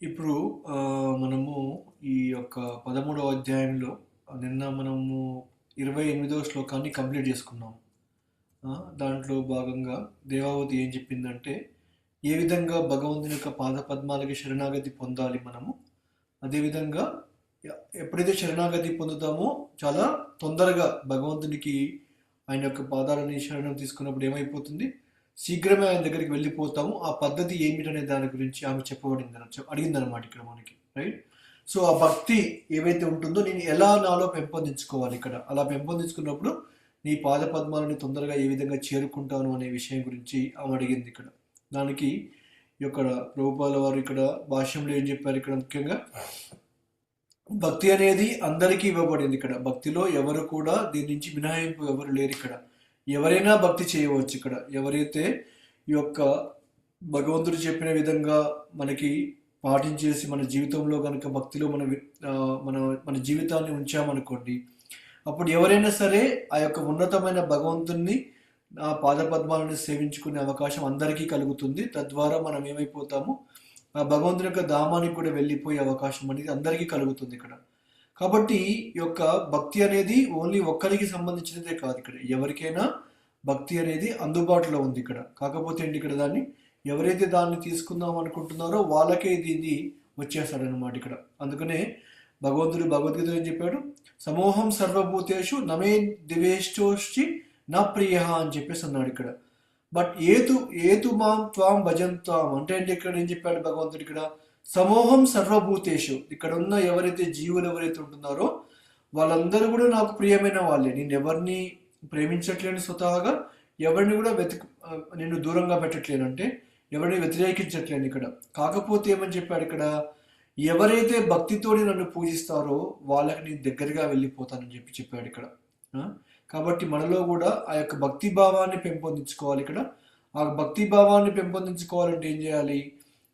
ఇప్పుడు మనము ఈ యొక్క 13వ అధ్యాయంలో నిన్న మనము 28వ శ్లోకాన్ని కంప్లీట్ చేసుకున్నాం. ఆ! దాంట్లో భాగంగా దేవావతి ఏం చెప్పిందంటే, ఏ విధంగా భగవంతుని యొక్క పాదపద్మాలకి శరణాగతి పొందాలి మనము. అదేవిధంగా ఎప్పుడైతే శరణాగతి పొందుతామో చాలా తొందరగా భగవంతునికి ఆయన యొక్క పాదాలని శరణం తీసుకున్నప్పుడు ఏమైపోతుంది, శీఘ్రమే ఆయన దగ్గరికి వెళ్ళిపోతాము. ఆ పద్ధతి ఏమిటనే దాని గురించి ఆమె చెప్పబడింది, అడిగిందనమాట ఇక్కడ మనకి, రైట్. సో ఆ భక్తి ఏవైతే ఉంటుందో నేను ఎలా నాలో పెంపొందించుకోవాలి, ఇక్కడ అలా పెంపొందించుకున్నప్పుడు నీ పాద పద్మాలని తొందరగా ఏ విధంగా చేరుకుంటాను అనే విషయం గురించి ఆమె అడిగింది ఇక్కడ. దానికి ఇక్కడ ప్రభుపాల వారు ఇక్కడ భాష్యంలో ఏం చెప్పారు, ఇక్కడ ముఖ్యంగా భక్తి అనేది అందరికీ ఇవ్వబడింది. ఇక్కడ భక్తిలో ఎవరు కూడా దీని నుంచి మినహాయింపు ఎవరు లేరు. ఇక్కడ ఎవరైనా భక్తి చేయవచ్చు. ఇక్కడ ఎవరైతే ఈ యొక్క భగవంతుడు చెప్పిన విధంగా మనకి పాటించేసి మన జీవితంలో కనుక భక్తిలో మన మన జీవితాన్ని ఉంచామనుకోండి, అప్పుడు ఎవరైనా సరే ఆ యొక్క ఉన్నతమైన భగవంతుణ్ణి ఆ పాదపద్మాలను సేవించుకునే అవకాశం అందరికీ కలుగుతుంది. తద్వారా మనం ఏమైపోతాము, ఆ భగవంతుని యొక్క ధామానికి కూడా వెళ్ళిపోయే అవకాశం అనేది అందరికీ కలుగుతుంది ఇక్కడ. కాబట్టి ఈ యొక్క భక్తి అనేది ఓన్లీ ఒక్కరికి సంబంధించినదే కాదు. ఇక్కడ ఎవరికైనా భక్తి అనేది అందుబాటులో ఉంది ఇక్కడ. కాకపోతే ఏంటి, ఇక్కడ దాన్ని ఎవరైతే దాన్ని తీసుకుందాం అనుకుంటున్నారో వాళ్ళకే ఇది వచ్చేస్తాడనమాట ఇక్కడ. అందుకనే భగవంతుడు భగవద్గీత ఏం చెప్పాడు, సమూహం సర్వభూతేషు నమే దివేష్టోష్టి నా ప్రియ అని చెప్పేసి అన్నాడు ఇక్కడ. బట్ ఏతు ఏతు మాం త్వాం భజంతాం అంటే ఏంటి, ఇక్కడ ఏం చెప్పాడు భగవంతుడు ఇక్కడ, సమూహం సర్వభూతేషు, ఇక్కడ ఉన్న ఎవరైతే జీవులు ఎవరైతే ఉంటున్నారో వాళ్ళందరూ కూడా నాకు ప్రియమైన వాళ్ళే. నేను ఎవరిని ప్రేమించట్లేను స్వతహాగా, ఎవరిని కూడా నిన్ను దూరంగా పెట్టట్లేను, అంటే ఎవరిని వ్యతిరేకించట్లేను ఇక్కడ. కాకపోతే ఏమని చెప్పాడు ఇక్కడ, ఎవరైతే భక్తితోని నన్ను పూజిస్తారో వాళ్ళకి నేను దగ్గరగా వెళ్ళిపోతానని చెప్పాడు ఇక్కడ. కాబట్టి మనలో కూడా ఆ యొక్క భక్తి భావాన్ని పెంపొందించుకోవాలి ఇక్కడ. ఆ భక్తి భావాన్ని పెంపొందించుకోవాలంటే ఏం చేయాలి,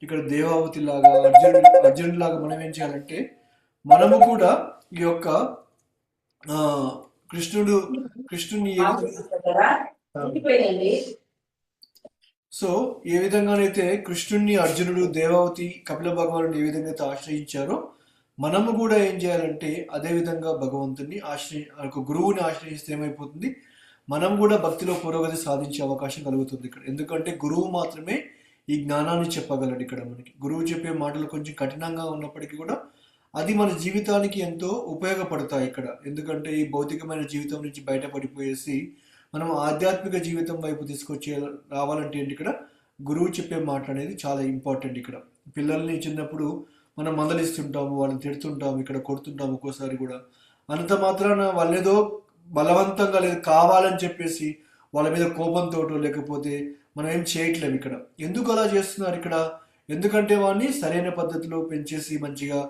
ఇక్కడ దేవావతి లాగా అర్జునుడి లాగా మనం ఏం చేయాలంటే, మనము కూడా ఈ యొక్క కృష్ణుని సో ఏ విధంగానైతే కృష్ణుణ్ణి అర్జునుడు, దేవావతి, కపిల భగవానుడు ఏ విధంగా అయితే ఆశ్రయించారో మనము కూడా ఏం చేయాలంటే అదే విధంగా భగవంతుని ఒక గురువుని ఆశ్రయిస్తే ఏమైపోతుంది, మనం కూడా భక్తిలో పురోగతి సాధించే అవకాశం కలుగుతుంది ఇక్కడ. ఎందుకంటే గురువు మాత్రమే ఈ జ్ఞానాన్ని చెప్పగలడు ఇక్కడ. మనకి గురువు చెప్పే మాటలు కొంచెం కఠినంగా ఉన్నప్పటికీ కూడా అది మన జీవితానికి ఎంతో ఉపయోగపడతాయి ఇక్కడ. ఎందుకంటే ఈ భౌతికమైన జీవితం నుంచి బయటపడిపోయేసి మనం ఆధ్యాత్మిక జీవితం వైపు రావాలంటే ఏంటి, ఇక్కడ గురువు చెప్పే మాట అనేది చాలా ఇంపార్టెంట్ ఇక్కడ. పిల్లల్ని చిన్నప్పుడు మనం మందలిస్తుంటాము, వాళ్ళని తిడుతుంటాము, ఇక్కడ కొడుతుంటాము ఒక్కోసారి కూడా. అంత మాత్రాన వాళ్ళేదో బలవంతంగా లేదు కావాలని చెప్పేసి వాళ్ళ మీద కోపంతో లేకపోతే మనం ఏం చేయట్లేము ఇక్కడ. ఎందుకు అలా చేస్తున్నారు ఇక్కడ, ఎందుకంటే వాడిని సరైన పద్ధతిలో పెంచేసి మంచిగా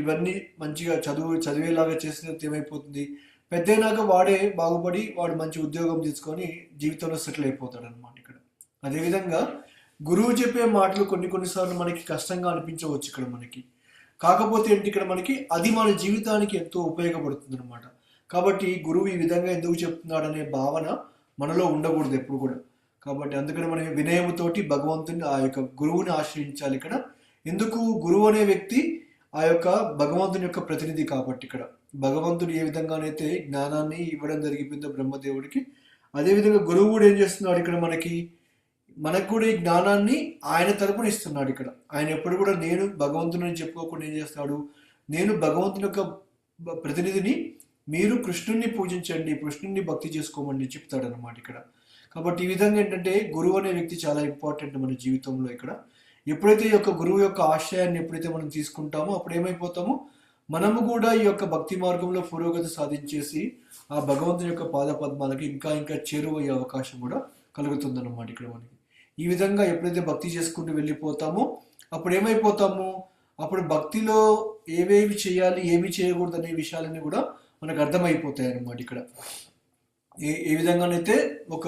ఇవన్నీ మంచిగా చదివేలాగా చేసినట్టు ఏమైపోతుంది, పెద్దయినాక వాడే బాగుపడి వాడు మంచి ఉద్యోగం తీసుకొని జీవితంలో సెటిల్ అయిపోతాడు అనమాట ఇక్కడ. అదేవిధంగా గురువు చెప్పే మాటలు కొన్నిసార్లు మనకి కష్టంగా అనిపించవచ్చు ఇక్కడ మనకి. కాకపోతే ఏంటి, ఇక్కడ మనకి అది మన జీవితానికి ఎంతో ఉపయోగపడుతుంది అనమాట. కాబట్టి గురువు ఈ విధంగా ఎందుకు చెప్తున్నాడనే భావన మనలో ఉండకూడదు ఎప్పుడు కూడా. కాబట్టి అందుకని మనం వినయముతోటి భగవంతుని ఆ యొక్క గురువుని ఆశ్రయించాలి ఇక్కడ. ఎందుకు, గురువు అనే వ్యక్తి ఆ యొక్క భగవంతుని యొక్క ప్రతినిధి కాబట్టి ఇక్కడ భగవంతుడు ఏ విధంగానైతే జ్ఞానాన్ని ఇవ్వడం జరిగిపోయిందో బ్రహ్మదేవుడికి, అదేవిధంగా గురువు కూడా ఏం చేస్తున్నాడు ఇక్కడ మనకు కూడా ఈ జ్ఞానాన్ని ఆయన తరపున ఇస్తున్నాడు ఇక్కడ. ఆయన ఎప్పుడు కూడా నేను భగవంతుని చెప్పుకోకుండా ఏం చేస్తాడు, నేను భగవంతుని యొక్క ప్రతినిధిని, మీరు కృష్ణుణ్ణి పూజించండి, కృష్ణుణ్ణి భక్తి చేసుకోమని చెప్తాడు అనమాట ఇక్కడ. కాబట్టి ఈ విధంగా ఏంటంటే గురువు అనే వ్యక్తి చాలా ఇంపార్టెంట్ మన జీవితంలో ఇక్కడ. ఎప్పుడైతే ఈ యొక్క గురువు యొక్క ఆశయాన్ని ఎప్పుడైతే మనం తీసుకుంటామో అప్పుడు ఏమైపోతామో, మనము కూడా ఈ యొక్క భక్తి మార్గంలో పురోగతి సాధించేసి ఆ భగవంతుని యొక్క పాద పద్మాలకి ఇంకా ఇంకా చేరువయ్యే అవకాశం కూడా కలుగుతుంది అన్నమాట ఇక్కడ మనకి. ఈ విధంగా ఎప్పుడైతే భక్తి చేసుకుంటూ వెళ్ళిపోతామో అప్పుడు ఏమైపోతాము, అప్పుడు భక్తిలో ఏవేవి చేయాలి ఏమి చేయకూడదు అనే విషయాలన్నీ కూడా మనకు అర్థమైపోతాయి అన్నమాట ఇక్కడ. ఏ విధంగానైతే ఒక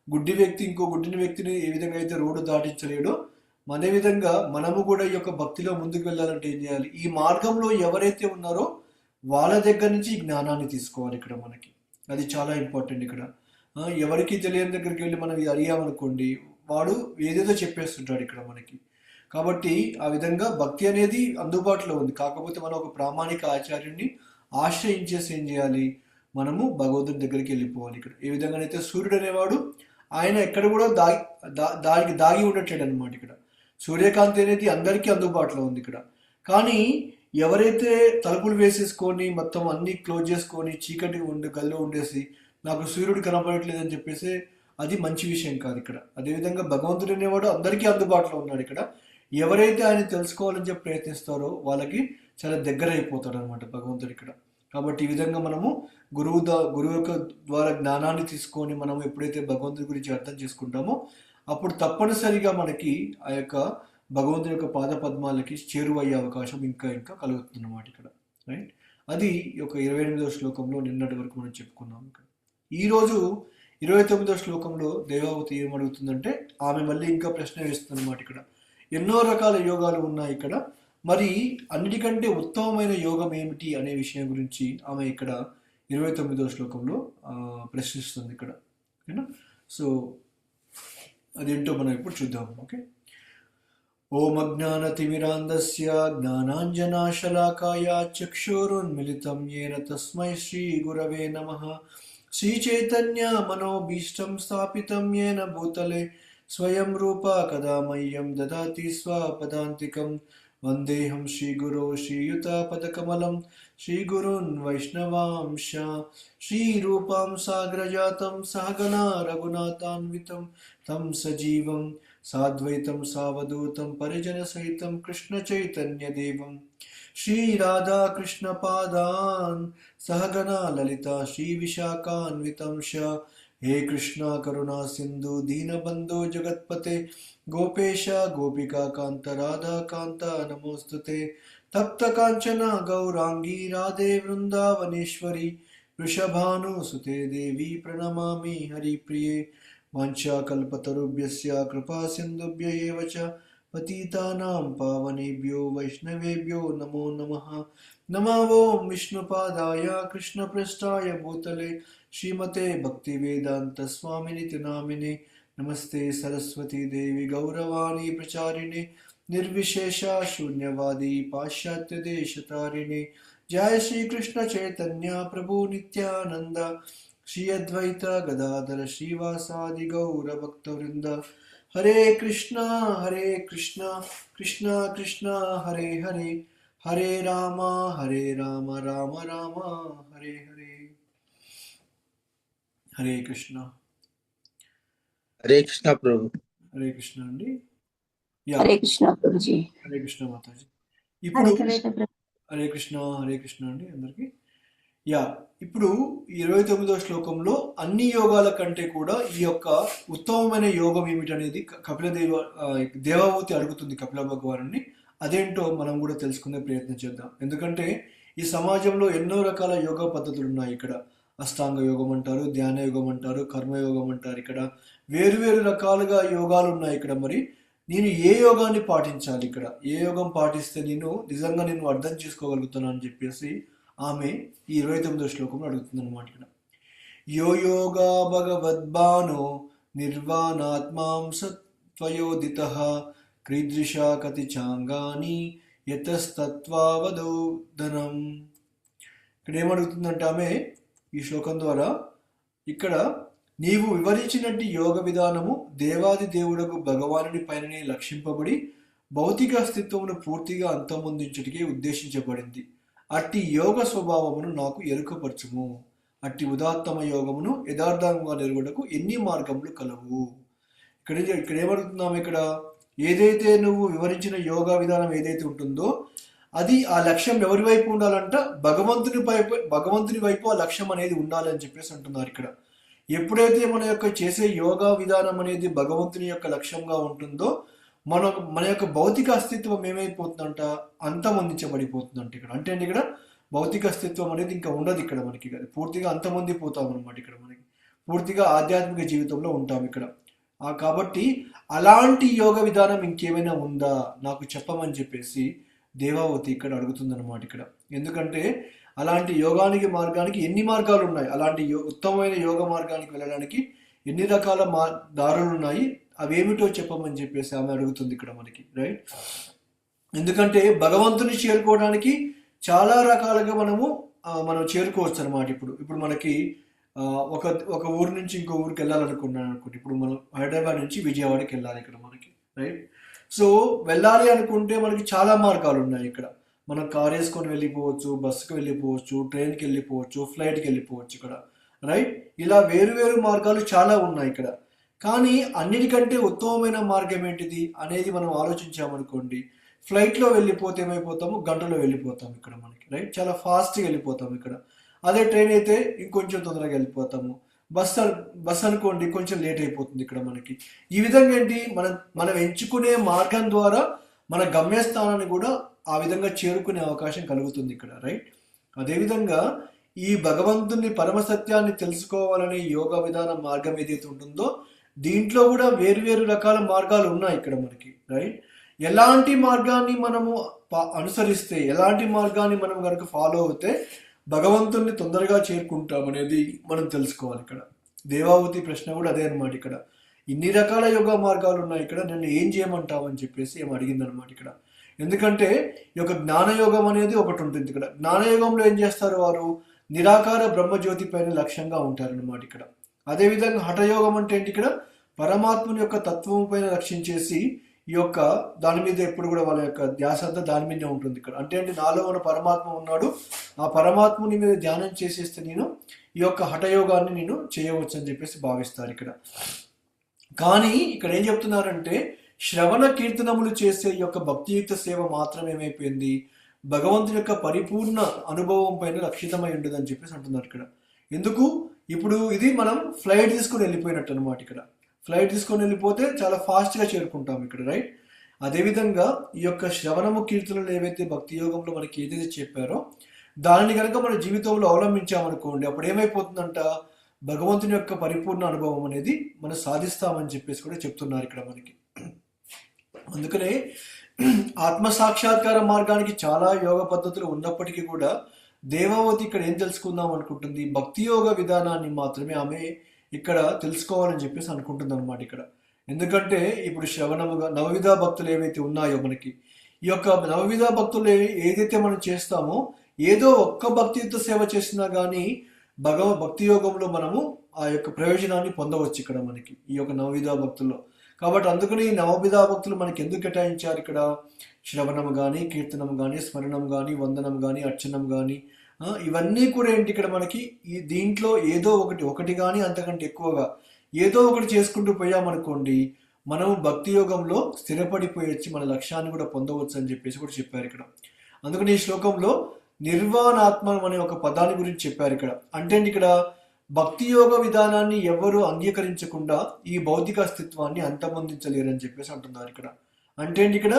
గుడ్డి వ్యక్తి ఇంకో గుడ్డిని వ్యక్తిని ఏ విధంగా అయితే రోడ్డు దాటించలేడో, అదే విధంగా మనము కూడా ఈ యొక్క భక్తిలో ముందుకు వెళ్ళాలంటే ఏం చేయాలి, ఈ మార్గంలో ఎవరైతే ఉన్నారో వాళ్ళ దగ్గర నుంచి ఈ జ్ఞానాన్ని తీసుకోవాలి ఇక్కడ మనకి. అది చాలా ఇంపార్టెంట్ ఇక్కడ. ఎవరికి తెలియని దగ్గరికి వెళ్ళి మనం ఇది అడిగామనుకోండి, వాడు ఏదేదో చెప్పేస్తుంటాడు ఇక్కడ మనకి. కాబట్టి ఆ విధంగా భక్తి అనేది అందుబాటులో ఉంది. కాకపోతే మనం ఒక ప్రామాణిక ఆచార్యుడిని ఆశ్రయించేసి ఏం చేయాలి, మనము భగవంతుడి దగ్గరికి వెళ్ళిపోవాలి. ఇక్కడ ఏ విధంగానైతే సూర్యుడు అనేవాడు ఆయన ఎక్కడ కూడా దాగి ఉండట్లేడు అనమాట. ఇక్కడ సూర్యకాంతి అనేది అందరికీ అందుబాటులో ఉంది ఇక్కడ. కానీ ఎవరైతే తలుపులు వేసేసుకొని మొత్తం అన్ని క్లోజ్ చేసుకొని చీకటి గదిలో ఉండేసి నాకు సూర్యుడు కనపడట్లేదని చెప్పేసి అది మంచి విషయం కాదు ఇక్కడ. అదేవిధంగా భగవంతుడు అనేవాడు అందరికీ అందుబాటులో ఉన్నాడు ఇక్కడ. ఎవరైతే ఆయన తెలుసుకోవాలని చెప్పి ప్రయత్నిస్తారో వాళ్ళకి చాలా దగ్గర అయిపోతాడు అనమాట భగవంతుడు ఇక్కడ. కాబట్టి ఈ విధంగా మనము గురువు యొక్క ద్వారా జ్ఞానాన్ని తీసుకొని మనం ఎప్పుడైతే భగవంతుడి గురించి అర్థం చేసుకుంటామో అప్పుడు తప్పనిసరిగా మనకి ఆ యొక్క భగవంతుని యొక్క పాద పద్మాలకి చేరువయ్యే అవకాశం ఇంకా ఇంకా కలుగుతుంది అన్నమాట ఇక్కడ. రైట్, అది ఒక 28వ శ్లోకంలో నిన్నటి వరకు మనం చెప్పుకున్నాం. ఇక్కడ ఈరోజు 29వ శ్లోకంలో దేవావతి ఏమడుగుతుందంటే ఆమె మళ్ళీ ఇంకా ప్రశ్న వేస్తుంది అన్నమాట. ఇక్కడ ఎన్నో రకాల యోగాలు ఉన్నాయి ఇక్కడ, మరి అన్నిటికంటే ఉత్తమమైన యోగం ఏమిటి అనే విషయం గురించి ఆమె ఇక్కడ 29వ శ్లోకంలో ప్రశ్నిస్తుంది ఇక్కడ. ఓకేనా? సో అదేంటో మనం ఇప్పుడు చూద్దాం. ఓకే, ఓం అజ్ఞానతిమిరాంధస్య జ్ఞానాంజనాశలాకాయ చక్షురున్మిలితం యేన తస్మై శ్రీ గురవే నమః. శ్రీచైతన్య మనోభీష్టం స్థాపితం యేన భూతలే స్వయం రూప కదా మह्यं దదాతి స్వపదాంతికం. వందేహం శ్రీగురో శ్రీయుతపదకమలం శ్రీగురున్ వైష్ణవాంశ శ్రీరూపం సాగ్రజాతం సహగణా రఘునాథాన్వితం తం సజీవం సాద్వైతం సావధూతం పరిజనసహితం కృష్ణ చైతన్య దేవం శ్రీ రాధా కృష్ణ పాదాన్ సహగణా లలితా శ్రీ విశాఖాన్వితం హే కృష్ణ కరుణా సింధు దీనబంధో జగత్పతే గోపేశ గోపికా కాంత రాధా కాంత నమోస్తుతే. తప్త కాంచన గౌరాంగీ రాధే వృందావనేశ్వరి వృషభానుసుతే దేవి ప్రణమామి హరిప్రియే. వాంఛాకల్పతరుభ్యస్య కృపా సింధుభ్య ఏవ చ పతితానాం పావనేభ్యో వైష్ణవేభ్యో నమో నమః. నమో ఓం విష్ణుపాదాయ కృష్ణప్రస్థాయ భూతలే శ్రీమతే భక్తివేదాంత స్వామినితి నామినే. నమస్తే సరస్వతీ దేవి గౌరవాణి ప్రచారిణే నిర్విశేష శూన్యవాది పాశ్చాత్య దేశతారిణే. జయ శ్రీకృష్ణ చైతన్య ప్రభు నిత్యానంద శ్రీ అద్వైత గదాధర శ్రీవాసాది గౌర భక్తవృంద. హరే కృష్ణ కృష్ణ కృష్ణ హరే హరే, హరే రామ రామ రామ హరే హరే. హరే కృష్ణ. హరే కృష్ణ ప్రభు. హరే కృష్ణ అండి. హరే కృష్ణ ప్రభుజీ. హరే కృష్ణ మాతాజీ. ఇప్పుడు హరే కృష్ణ అండి అందరికి. ఇప్పుడు 29వ శ్లోకంలో అన్ని యోగాల కంటే కూడా ఈ యొక్క ఉత్తమమైన యోగం ఏమిటనేది దేవావతి అడుగుతుంది కపిల భగవానుని. అదేంటో మనం కూడా తెలుసుకునే ప్రయత్నం చేద్దాం. ఎందుకంటే ఈ సమాజంలో ఎన్నో రకాల యోగా పద్ధతులు ఉన్నాయి. ఇక్కడ అష్టాంగ యోగం అంటారు, ధ్యాన యోగం అంటారు, కర్మయోగం అంటారు. ఇక్కడ వేరు రకాలుగా యోగాలు ఉన్నాయి. ఇక్కడ మరి నేను ఏ యోగాన్ని పాటించాలి, ఇక్కడ ఏ యోగం పాటిస్తే నిజంగా నేను అర్థం చేసుకోగలుగుతాను అని చెప్పేసి ఆమె ఈ 29వ శ్లోకంలో అడుగుతుంది అనమాట. ఇక్కడ యో యోగా భగవద్భానో నిర్వాణాత్మాం సత్వయోదితః క్రీదృశా కతి చాంగాని యతస్తత్వావధోధనం. ఇక్కడ ఏమడుగుతుందంటే ఆమె ఈ శ్లోకం ద్వారా, ఇక్కడ నీవు వివరించినట్టు యోగ విధానము దేవాది దేవుడకు భగవానుని పైననే లక్షింపబడి భౌతిక అస్తిత్వమును పూర్తిగా అంతమొందించుటకే ఉద్దేశించబడింది. అట్టి యోగ స్వభావమును నాకు ఎరుకపరచుము. అట్టి ఉదాత్తమ యోగమును యథార్థంగా నెరుగుటకు ఎన్ని మార్గములు కలవు. ఇక్కడ ఏమడుగుతున్నాము, ఇక్కడ ఏదైతే నువ్వు వివరించిన యోగా విధానం ఏదైతే ఉంటుందో అది ఆ లక్ష్యం ఎవరి వైపు ఉండాలంట, భగవంతుని వైపు ఆ లక్ష్యం అనేది ఉండాలని చెప్పేసి అంటున్నారు. ఇక్కడ ఎప్పుడైతే మన యొక్క చేసే యోగా విధానం అనేది భగవంతుని యొక్క లక్ష్యంగా ఉంటుందో మన యొక్క భౌతిక అస్తిత్వం ఏమైపోతుందంట, అంతమొందించబడిపోతుందంట. ఇక్కడ అంటే ఇక్కడ భౌతిక అస్తిత్వం అనేది ఇంకా ఉండదు. ఇక్కడ మనకి పూర్తిగా అంతమొందిపోతాం అనమాట. ఇక్కడ మనకి పూర్తిగా ఆధ్యాత్మిక జీవితంలో ఉంటాం ఇక్కడ. కాబట్టి అలాంటి యోగ విధానం ఇంకేమైనా ఉందా నాకు చెప్పమని చెప్పేసి దేవావతి ఇక్కడ అడుగుతుందన్నమాట. ఇక్కడ ఎందుకంటే అలాంటి మార్గానికి ఎన్ని మార్గాలు ఉన్నాయి, అలాంటి ఉత్తమమైన యోగ మార్గానికి వెళ్ళడానికి ఎన్ని రకాల దారులు ఉన్నాయి, అవేమిటో చెప్పమని చెప్పేసి ఆమె అడుగుతుంది ఇక్కడ మనకి, రైట్? ఎందుకంటే భగవంతుని చేరుకోవడానికి చాలా రకాలుగా మనం చేరుకోవచ్చు అనమాట. ఇప్పుడు మనకి ఒక ఒక ఊరు నుంచి ఇంకో ఊరికి వెళ్ళాలనుకున్నాను అనుకోండి. ఇప్పుడు మనం హైదరాబాద్ నుంచి విజయవాడకి వెళ్ళాలి ఇక్కడ మనకి, రైట్? సో వెళ్ళాలి అనుకుంటే మనకి చాలా మార్గాలు ఉన్నాయి ఇక్కడ. మనం కార్ వేసుకొని వెళ్ళిపోవచ్చు, బస్సుకి వెళ్ళిపోవచ్చు, ట్రైన్కి వెళ్ళిపోవచ్చు, ఫ్లైట్కి వెళ్ళిపోవచ్చు ఇక్కడ, రైట్? ఇలా వేరు వేరు మార్గాలు చాలా ఉన్నాయి ఇక్కడ. కానీ అన్నిటికంటే ఉత్తమమైన మార్గం ఏంటిది అనేది మనం ఆలోచించామనుకోండి, ఫ్లైట్లో వెళ్ళిపోతే ఏమైపోతాము, గంటలో వెళ్ళిపోతాం ఇక్కడ మనకి, రైట్? చాలా ఫాస్ట్గా వెళ్ళిపోతాం ఇక్కడ. అదే ట్రైన్ అయితే ఇంకొంచెం తొందరగా వెళ్ళిపోతాము. బస్ అనుకోండి కొంచెం లేట్ అయిపోతుంది ఇక్కడ మనకి. ఈ విధంగా ఏంటి, మనం ఎంచుకునే మార్గం ద్వారా మన గమ్యస్థానాన్ని కూడా ఆ విధంగా చేరుకునే అవకాశం కలుగుతుంది ఇక్కడ, రైట్? అదేవిధంగా ఈ భగవంతుని పరమసత్యాన్ని తెలుసుకోవాలనే యోగ విధాన మార్గం ఏదైతే ఉంటుందో దీంట్లో కూడా వేరు రకాల మార్గాలు ఉన్నాయి ఇక్కడ మనకి, రైట్? ఎలాంటి మార్గాన్ని మనము అనుసరిస్తే, ఎలాంటి మార్గాన్ని మనం కనుక ఫాలో అవుతే భగవంతుణ్ణి తొందరగా చేరుకుంటాం అనేది మనం తెలుసుకోవాలి ఇక్కడ. దేవావతి ప్రశ్న కూడా అదే అనమాట ఇక్కడ. ఇన్ని రకాల యోగా మార్గాలు ఉన్నాయి ఇక్కడ, నన్ను ఏం చేయమంటావు అని చెప్పేసి ఏం అడిగింది అనమాట ఇక్కడ. ఎందుకంటే ఈ యొక్క జ్ఞానయోగం అనేది ఒకటి ఉంటుంది ఇక్కడ. జ్ఞానయోగంలో ఏం చేస్తారు, వారు నిరాకార బ్రహ్మజ్యోతి పైన లక్ష్యంగా ఉంటారనమాట ఇక్కడ. అదేవిధంగా హఠయోగం అంటే ఏంటి, ఇక్కడ పరమాత్మని యొక్క తత్వం పైన లక్ష్యించేసి ఈ యొక్క దాని మీద ఎప్పుడు కూడా వాళ్ళ యొక్క ధ్యాస అంతా దాని మీదే ఉంటుంది ఇక్కడ. అంటే నాలో ఉన్న పరమాత్మ ఉన్నాడు, ఆ పరమాత్మని మీద ధ్యానం చేసేస్తే నేను ఈ యొక్క హఠయోగాన్ని నేను చేయవచ్చు అని చెప్పేసి భావిస్తారు ఇక్కడ. కానీ ఇక్కడ ఏం చెప్తున్నారంటే శ్రవణ కీర్తనములు చేసే ఈ యొక్క భక్తియుక్త సేవ మాత్రం ఏమైపోయింది, భగవంతుని యొక్క పరిపూర్ణ అనుభవం పైన రక్షితమై ఉండదు అని చెప్పేసి అంటున్నారు ఇక్కడ. ఎందుకు, ఇప్పుడు ఇది మనం ఫ్లైట్ తీసుకొని వెళ్ళిపోయినట్టు అనమాట ఇక్కడ. ఫ్లైట్ తీసుకొని వెళ్ళిపోతే చాలా ఫాస్ట్గా చేరుకుంటాం ఇక్కడ, రైట్? అదేవిధంగా ఈ యొక్క శ్రవణము కీర్తనలు ఏవైతే భక్తి యోగంలో మనకి ఏదైతే చెప్పారో దానిని కనుక మన జీవితంలో అవలంబించామనుకోండి, అప్పుడు ఏమైపోతుందంట, భగవంతుని యొక్క పరిపూర్ణ అనుభవం అనేది మనం సాధిస్తామని చెప్పేసి కూడా చెప్తున్నారు ఇక్కడ మనకి. అందుకనే ఆత్మ సాక్షాత్కార మార్గానికి చాలా యోగ పద్ధతులు ఉన్నప్పటికీ కూడా దేవావతి ఇక్కడ ఏం తెలుసుకుందాం అనుకుంటుంది, భక్తి యోగ విధానాన్ని మాత్రమే ఆమె ఇక్కడ తెలుసుకోవాలని చెప్పేసి అనుకుంటుంది అనమాట ఇక్కడ. ఎందుకంటే ఇప్పుడు శ్రవణముగా నవవిధ భక్తులు ఏవైతే ఉన్నాయో మనకి, ఈ యొక్క నవవిధ భక్తులు ఏదైతే మనం చేస్తామో ఏదో ఒక్క భక్తియుక్త సేవ చేసినా కానీ భక్తి యోగంలో మనము ఆ యొక్క ప్రయోజనాన్ని పొందవచ్చు ఇక్కడ మనకి ఈ యొక్క నవవిధ భక్తుల్లో. కాబట్టి అందుకని ఈ నవవిధ భక్తులు మనకి ఎందుకు కేటాయించారు ఇక్కడ, శ్రవణం కానీ, కీర్తనం కానీ, స్మరణం కానీ, వందనం కానీ, అర్చనం కానీ, ఇవన్నీ కూడా ఏంటి ఇక్కడ మనకి ఈ దీంట్లో ఏదో ఒకటి కానీ అంతకంటే ఎక్కువగా ఏదో ఒకటి చేసుకుంటూ పోయామనుకోండి, మనము భక్తి యోగంలో స్థిరపడిపోయొచ్చి మన లక్ష్యాన్ని కూడా పొందవచ్చు అని చెప్పేసి కూడా చెప్పారు ఇక్కడ. అందుకని ఈ శ్లోకంలో నిర్వాణాత్మ అనే ఒక పదాన్ని గురించి చెప్పారు ఇక్కడ. అంటే ఇక్కడ భక్తి యోగ విధానాన్ని ఎవరు అంగీకరించకుండా ఈ భౌతిక అస్తిత్వాన్ని అంతమొందించలేరని చెప్పేసి అంటున్నారు ఇక్కడ. అంటే ఇక్కడ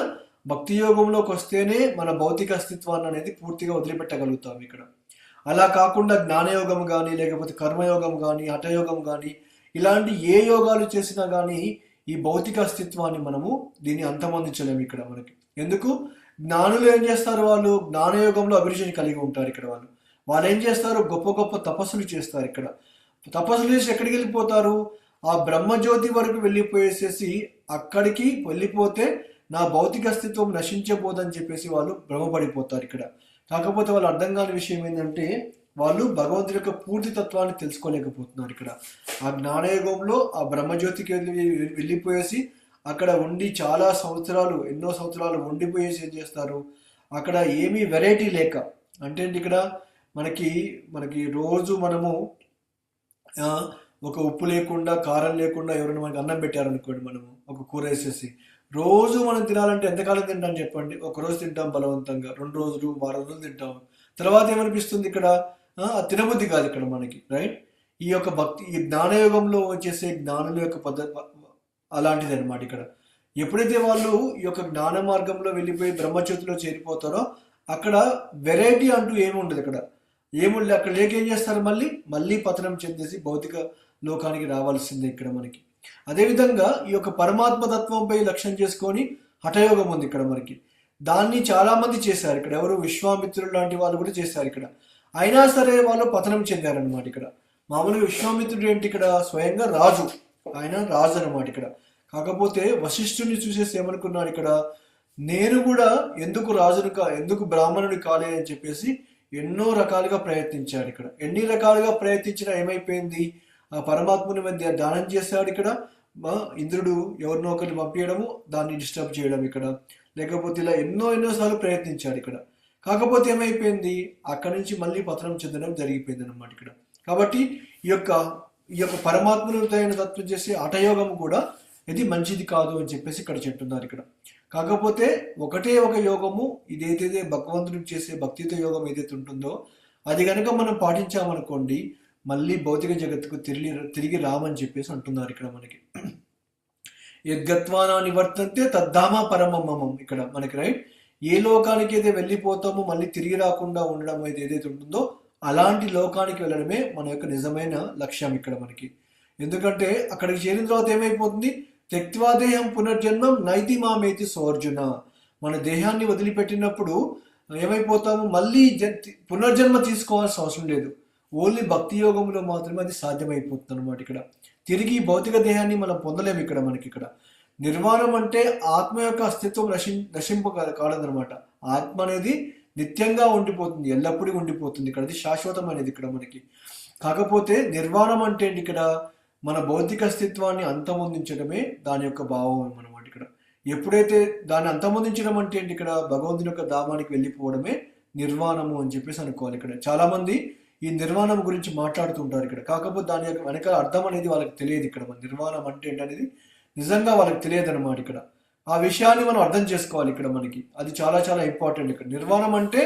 భక్తి యోగంలోకి వస్తేనే మన భౌతిక అస్తిత్వాన్ని అనేది పూర్తిగా వదిలిపెట్టగలుగుతాం ఇక్కడ. అలా కాకుండా జ్ఞానయోగం కానీ, లేకపోతే కర్మయోగం కానీ, హఠయోగం కానీ, ఇలాంటి ఏ యోగాలు చేసినా కానీ ఈ భౌతిక అస్తిత్వాన్ని మనము దీన్ని అంతమొందించలేము ఇక్కడ మనకి. ఎందుకు, జ్ఞానులు ఏం చేస్తారు, వాళ్ళు జ్ఞానయోగంలో అభిరుచిని కలిగి ఉంటారు ఇక్కడ. వాళ్ళు ఏం చేస్తారు, గొప్ప గొప్ప తపస్సులు చేస్తారు ఇక్కడ. తపస్సులు చేసి ఎక్కడికి వెళ్ళిపోతారు, ఆ బ్రహ్మజ్యోతి వరకు వెళ్ళిపోయేసేసి అక్కడికి వెళ్ళిపోతే నా భౌతిక అస్తిత్వం నశించబోదని చెప్పేసి వాళ్ళు భ్రమపడిపోతారు ఇక్కడ. కాకపోతే వాళ్ళు అర్థం కాని విషయం ఏంటంటే వాళ్ళు భగవంతుడి యొక్క పూర్తి తత్వాన్ని తెలుసుకోలేకపోతున్నారు ఇక్కడ. ఆ జ్ఞానయోగంలో ఆ బ్రహ్మజ్యోతికి వెళ్ళిపోయేసి అక్కడ ఉండి చాలా సంవత్సరాలు, ఎన్నో సంవత్సరాలు ఉండిపోయేసి ఏం చేస్తారు, అక్కడ ఏమీ వెరైటీ లేక, అంటే ఇక్కడ మనకి రోజు మనము ఒక ఉప్పు లేకుండా, కారం లేకుండా ఎవరైనా మనకి అన్నం పెట్టారనుకోండి, మనము ఒక కూర వేసేసి రోజు మనం తినాలంటే ఎంతకాలం తింటాం చెప్పండి. ఒక రోజు తింటాం బలవంతంగా, 2 రోజులు, 10 రోజులు తింటాం. తర్వాత ఏమనిపిస్తుంది ఇక్కడ, తినబుద్ధి కాదు ఇక్కడ మనకి, రైట్? ఈ యొక్క భక్తి, ఈ జ్ఞానయోగంలో వచ్చేసే జ్ఞానుల యొక్క పద్ధతి అలాంటిది అనమాట ఇక్కడ. ఎప్పుడైతే వాళ్ళు ఈ యొక్క జ్ఞాన మార్గంలో వెళ్ళిపోయి బ్రహ్మజ్యోతిలో చేరిపోతారో అక్కడ వెరైటీ అంటూ ఏముండదు ఇక్కడ. ఏముండదు అక్కడ లేక ఏం చేస్తారు, మళ్ళీ పతనం చెందేసి భౌతిక లోకానికి రావాల్సిందే ఇక్కడ మనకి. అదేవిధంగా ఈ యొక్క పరమాత్మ తత్వంపై లక్ష్యం చేసుకొని హఠయోగం ఉంది ఇక్కడ మనకి. దాన్ని చాలా మంది చేశారు ఇక్కడ. ఎవరు, విశ్వామిత్రులు లాంటి వాళ్ళు కూడా చేశారు ఇక్కడ. అయినా సరే వాళ్ళు పతనం చెందారనమాట ఇక్కడ. మామూలుగా విశ్వామిత్రుడు ఏంటి ఇక్కడ, స్వయంగా రాజు, ఆయన రాజు అనమాట ఇక్కడ. కాకపోతే వశిష్ఠుని చూసేసి ఏమనుకున్నాడు ఇక్కడ, నేను కూడా ఎందుకు ఎందుకు బ్రాహ్మణుడి కాలే అని చెప్పేసి ఎన్నో రకాలుగా ప్రయత్నించాడు ఇక్కడ. ఎన్ని రకాలుగా ప్రయత్నించినా ఏమైపోయింది, ఆ పరమాత్ముని మధ్య దానం చేశాడు ఇక్కడ. ఇంద్రుడు ఎవరినో ఒకరిని పంపించడము, దాన్ని డిస్టర్బ్ చేయడం ఇక్కడ, లేకపోతే ఇలా ఎన్నోసార్లు ప్రయత్నించాడు ఇక్కడ. కాకపోతే ఏమైపోయింది, అక్కడి నుంచి మళ్ళీ పతనం చెందడం జరిగిపోయింది అనమాట ఇక్కడ. కాబట్టి ఈ యొక్క పరమాత్మను తత్వం చేసే హఠయోగం కూడా ఇది మంచిది కాదు అని చెప్పేసి ఇక్కడ చెప్తున్నారు ఇక్కడ. కాకపోతే ఒకటే ఒక యోగము, ఇదైతే భగవంతుడికి చేసే భక్తితో యోగం ఏదైతే ఉంటుందో అది కనుక మనం పాటించామనుకోండి, మళ్ళీ భౌతిక జగత్తుకు తిరిగి రామని చెప్పేసి అంటున్నారు ఇక్కడ మనకి. యద్గత్వానా నివర్తంతే తద్ధామ పరమమం ఇక్కడ మనకి, రైట్. ఏ లోకానికి అయితే వెళ్ళిపోతామో మళ్ళీ తిరిగి రాకుండా ఉండడం అయితే ఏదైతే ఉంటుందో అలాంటి లోకానికి వెళ్ళడమే మన యొక్క నిజమైన లక్ష్యం ఇక్కడ మనకి. ఎందుకంటే అక్కడికి చేరిన తర్వాత ఏమైపోతుంది, త్యక్త్వాదేహం పునర్జన్మం నైతి మామేతి సోర్జున. మన దేహాన్ని వదిలిపెట్టినప్పుడు ఏమైపోతాము, మళ్ళీ పునర్జన్మ తీసుకోవాల్సిన అవసరం లేదు. ఓన్లీ భక్తి యోగంలో మాత్రమే అది సాధ్యమైపోతుంది అనమాట ఇక్కడ. తిరిగి భౌతిక దేహాన్ని మనం పొందలేము ఇక్కడ మనకి. ఇక్కడ నిర్వాణం అంటే ఆత్మ యొక్క అస్తిత్వం నశింపు కాదనమాట. ఆత్మ అనేది నిత్యంగా ఉండిపోతుంది, ఎల్లప్పుడూ ఉండిపోతుంది ఇక్కడ, అది శాశ్వతం అనేది ఇక్కడ మనకి. కాకపోతే నిర్వాణం అంటే ఏంటి ఇక్కడ, మన భౌతిక అస్తిత్వాన్ని అంతమొందించడమే దాని యొక్క భావం అనమాట ఇక్కడ. ఎప్పుడైతే దాన్ని అంతమొందించడం అంటే ఏంటి ఇక్కడ, భగవంతుని యొక్క ధామానికి వెళ్ళిపోవడమే నిర్వాణము అని చెప్పేసి అనుకోవాలి ఇక్కడ. చాలా మంది ఈ నిర్వాణం గురించి మాట్లాడుతుంటారు ఇక్కడ, కాకపోతే దాని యొక్క వెనక అర్థం అనేది వాళ్ళకి తెలియదు ఇక్కడ. మన నిర్వాణం అంటే ఏంటనేది నిజంగా వాళ్ళకి తెలియదు అనమాట ఇక్కడ. ఆ విషయాన్ని మనం అర్థం చేసుకోవాలి ఇక్కడ మనకి, అది చాలా చాలా ఇంపార్టెంట్ ఇక్కడ. నిర్వాణం అంటే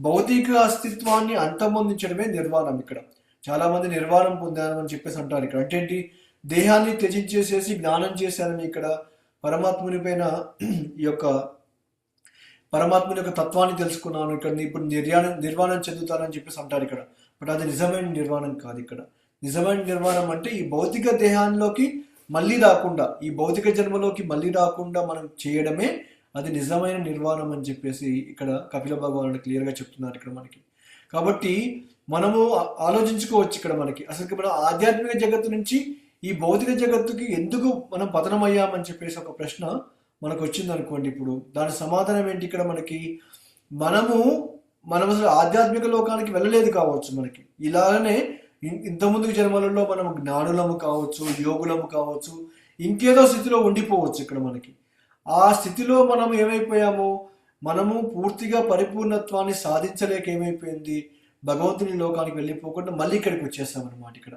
భౌతిక అస్తిత్వాన్ని అంతమొందించడమే నిర్వాణం ఇక్కడ. చాలా మంది నిర్వాణం పొందాను అని చెప్పేసి అంటారు ఇక్కడ. అంటే ఏంటి, దేహాన్ని త్యజించేసేసి జ్ఞానం చేశానని ఇక్కడ పరమాత్ముని పైన పరమాత్ముని యొక్క తత్వాన్ని తెలుసుకున్నాను ఇక్కడ, ఇప్పుడు నిర్వాణం చెందుతానని చెప్పేసి అంటారు ఇక్కడ. బట్ అది నిజమైన నిర్వాణం కాదు ఇక్కడ. నిజమైన నిర్వాణం అంటే ఈ భౌతిక దేహాల్లోకి మళ్ళీ రాకుండా, ఈ భౌతిక జన్మలోకి మళ్ళీ రాకుండా మనం చేయడమే అది నిజమైన నిర్వాణం అని చెప్పేసి ఇక్కడ కపిల భగవానుడు క్లియర్గా చెప్తున్నారు ఇక్కడ మనకి. కాబట్టి మనము ఆలోచించుకోవచ్చు ఇక్కడ మనకి, అసలు మనం ఆధ్యాత్మిక జగత్తు నుంచి ఈ భౌతిక జగత్తుకి ఎందుకు మనం పతనమయ్యామని చెప్పేసి ఒక ప్రశ్న మనకు వచ్చింది అనుకోండి. ఇప్పుడు దాని సమాధానం ఏంటి ఇక్కడ మనకి, మనం అసలు ఆధ్యాత్మిక లోకానికి వెళ్ళలేదు కావచ్చు మనకి. ఇలాగనే ఇంతకుముందు జన్మలలో మనం జ్ఞానులము కావచ్చు, యోగులము కావచ్చు, ఇంకేదో స్థితిలో ఉండిపోవచ్చు ఇక్కడ మనకి. ఆ స్థితిలో మనం ఏమైపోయాము, మనము పూర్తిగా పరిపూర్ణత్వాన్ని సాధించలేక ఏమైపోయింది, భగవంతుని లోకానికి వెళ్ళిపోకుండా మళ్ళీ ఇక్కడికి వచ్చేస్తామన్నమాట ఇక్కడ.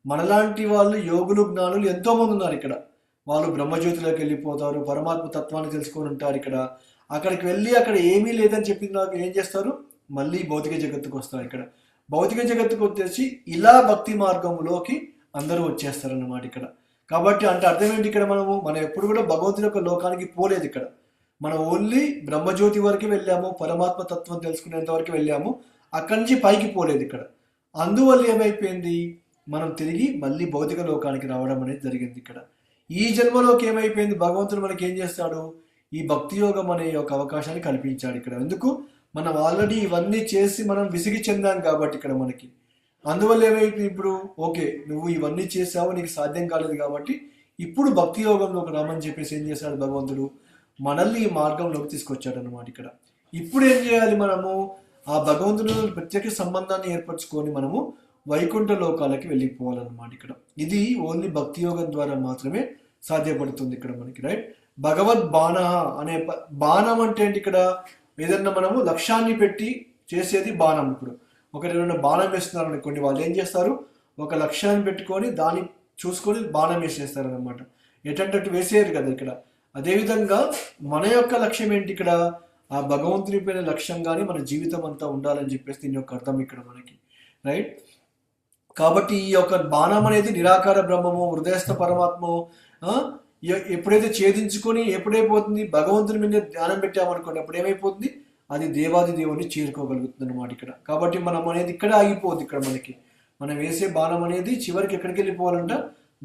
మనలాంటి వాళ్ళు యోగులు జ్ఞానులు ఎంతో మంది ఉన్నారు ఇక్కడ. వాళ్ళు బ్రహ్మజ్యోతిలోకి వెళ్ళిపోతారు, పరమాత్మ తత్వాన్ని తెలుసుకొని ఉంటారు ఇక్కడ. అక్కడికి వెళ్ళి అక్కడ ఏమీ లేదని చెప్పిన నాకు ఏం చేస్తారు, మళ్ళీ భౌతిక జగత్తుకు వస్తారు ఇక్కడ. భౌతిక జగత్తుకు వచ్చేసి ఇలా భక్తి మార్గంలోకి అందరూ వచ్చేస్తారన్నమాట ఇక్కడ. కాబట్టి అంటే అర్థం ఏంటి ఇక్కడ, మనం ఎప్పుడు కూడా భగవంతుని యొక్క లోకానికి పోలేదు ఇక్కడ. మనం ఓన్లీ బ్రహ్మజ్యోతి వరకు వెళ్ళాము, పరమాత్మ తత్వం తెలుసుకునేంత వరకు వెళ్ళాము, అక్కడి నుంచి పైకి పోలేదు ఇక్కడ. అందువల్ల ఏమైపోయింది, మనం తిరిగి మళ్ళీ భౌతిక లోకానికి రావడం అనేది జరిగింది ఇక్కడ. ఈ జన్మలోకి ఏమైపోయింది, భగవంతుడు మనకి ఏం చేస్తాడు, ఈ భక్తి యోగం అనే ఒక అవకాశాన్ని కల్పించాడు ఇక్కడ. ఎందుకు, మనం ఆల్రెడీ ఇవన్నీ చేసి మనం విసిగి చెందాం కాబట్టి ఇక్కడ మనకి. అందువల్ల ఏమైపోయింది, ఇప్పుడు ఓకే నువ్వు ఇవన్నీ చేసావు, నీకు సాధ్యం కాలేదు కాబట్టి ఇప్పుడు భక్తి యోగంలోకి రామని చెప్పేసి ఏం చేశాడు భగవంతుడు, మనల్ని ఈ మార్గంలోకి తీసుకొచ్చాడు అనమాట ఇక్కడ. ఇప్పుడు ఏం చేయాలి, మనము ఆ భగవంతుని ప్రత్యేక సంబంధాన్ని ఏర్పరచుకొని మనము వైకుంఠ లోకాలకి వెళ్ళిపోవాలన్నమాట ఇక్కడ. ఇది ఓన్లీ భక్తి యోగం ద్వారా మాత్రమే సాధ్యపడుతుంది ఇక్కడ మనకి, రైట్. భగవద్ బాణ అనే బాణం అంటే ఏంటి ఇక్కడ, ఏదన్నా మనము లక్ష్యాన్ని పెట్టి చేసేది బాణం. ఇప్పుడు ఎవరైనా బాణం వేస్తున్నారు అనుకోండి, వాళ్ళు ఏం చేస్తారు, ఒక లక్ష్యాన్ని పెట్టుకొని దాన్ని చూసుకొని బాణం వేసేస్తారు అనమాట. ఎటంటట్టు వేసేయరు కదా ఇక్కడ. అదేవిధంగా మన యొక్క లక్ష్యం ఏంటి ఇక్కడ, ఆ భగవంతుని పైన లక్ష్యంగానే మన జీవితం అంతా ఉండాలని చెప్పేసి దీని యొక్క అర్థం ఇక్కడ మనకి, రైట్. కాబట్టి ఈ యొక్క బాణం అనేది నిరాకార బ్రహ్మము, హృదయస్థ పరమాత్మ ఎప్పుడైతే ఛేదించుకొని ఎప్పుడైపోతుంది, భగవంతుని మీద ధ్యానం పెట్టామనుకోండి, అప్పుడు ఏమైపోతుంది, అది దేవాది దేవుని చేరుకోగలుగుతుంది అనమాట ఇక్కడ. కాబట్టి మనం అనేది ఇక్కడ ఆగిపోద్ది ఇక్కడ మనకి. మనం వేసే బాణం అనేది చివరికి ఎక్కడికి వెళ్ళిపోవాలంట,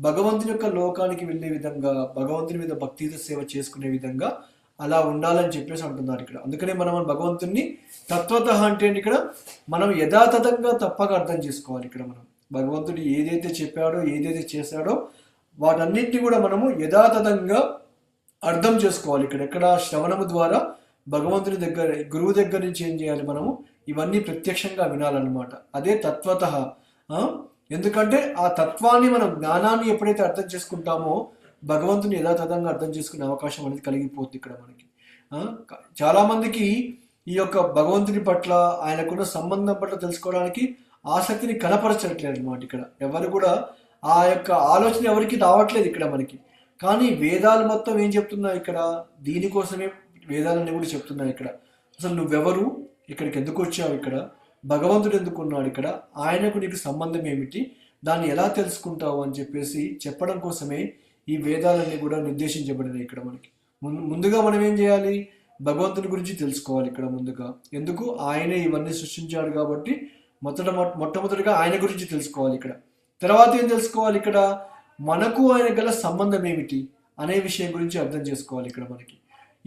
భగవంతుని యొక్క లోకానికి వెళ్ళే విధంగా, భగవంతుని మీద భక్తితో సేవ చేసుకునే విధంగా అలా ఉండాలని చెప్పేసి అంటున్నారు ఇక్కడ. అందుకనే మనం భగవంతుని తత్వత అంటే ఇక్కడ మనం యథాతథంగా తప్పక అర్థం చేసుకోవాలి ఇక్కడ. మనం భగవంతుడు ఏదైతే చెప్పాడో, ఏదైతే చేశాడో వాటన్నింటినీ కూడా మనము యథాతథంగా అర్థం చేసుకోవాలి. ఎక్కడ శ్రవణము ద్వారా భగవంతుని దగ్గర, గురువు దగ్గర నుంచి ఏం చేయాలి, మనము ఇవన్నీ ప్రత్యక్షంగా వినాలన్నమాట. అదే తత్వత. ఎందుకంటే ఆ తత్వాన్ని, మనం జ్ఞానాన్ని ఎప్పుడైతే అర్థం చేసుకుంటామో భగవంతుని యథాతథంగా అర్థం చేసుకునే అవకాశం అనేది కలిగిపోతుంది ఇక్కడ మనకి. చాలా మందికి ఈ యొక్క భగవంతుని పట్ల, ఆయనకున్న సంబంధం పట్ల తెలుసుకోవడానికి ఆసక్తిని కనపరచట్లేదు అనమాట. ఇక్కడ ఎవరు కూడా ఆ యొక్క ఆలోచన ఎవరికి రావట్లేదు ఇక్కడ మనకి. కానీ వేదాలు మొత్తం ఏం చెప్తున్నాయి ఇక్కడ, దీనికోసమే వేదాలన్నీ కూడా చెప్తున్నాయి ఇక్కడ. అసలు నువ్వెవరు, ఇక్కడికి ఎందుకు వచ్చావు, ఇక్కడ భగవంతుడు ఎందుకు ఉన్నాడు, ఇక్కడ ఆయనకు నీకు సంబంధం ఏమిటి, దాన్ని ఎలా తెలుసుకుంటావు అని చెప్పేసి చెప్పడం కోసమే ఈ వేదాలన్నీ కూడా నిర్దేశించబడినాయి ఇక్కడ మనకి. ముందుగా మనం ఏం చేయాలి, భగవంతుని గురించి తెలుసుకోవాలి ఇక్కడ ముందుగా. ఎందుకు, ఆయనే ఇవన్నీ సృష్టించాడు కాబట్టి మొట్టమొదటిగా ఆయన గురించి తెలుసుకోవాలి ఇక్కడ. తర్వాత ఏం తెలుసుకోవాలి, ఇక్కడ మనకు ఆయన గల సంబంధం ఏమిటి అనే విషయం గురించి అర్థం చేసుకోవాలి ఇక్కడ మనకి.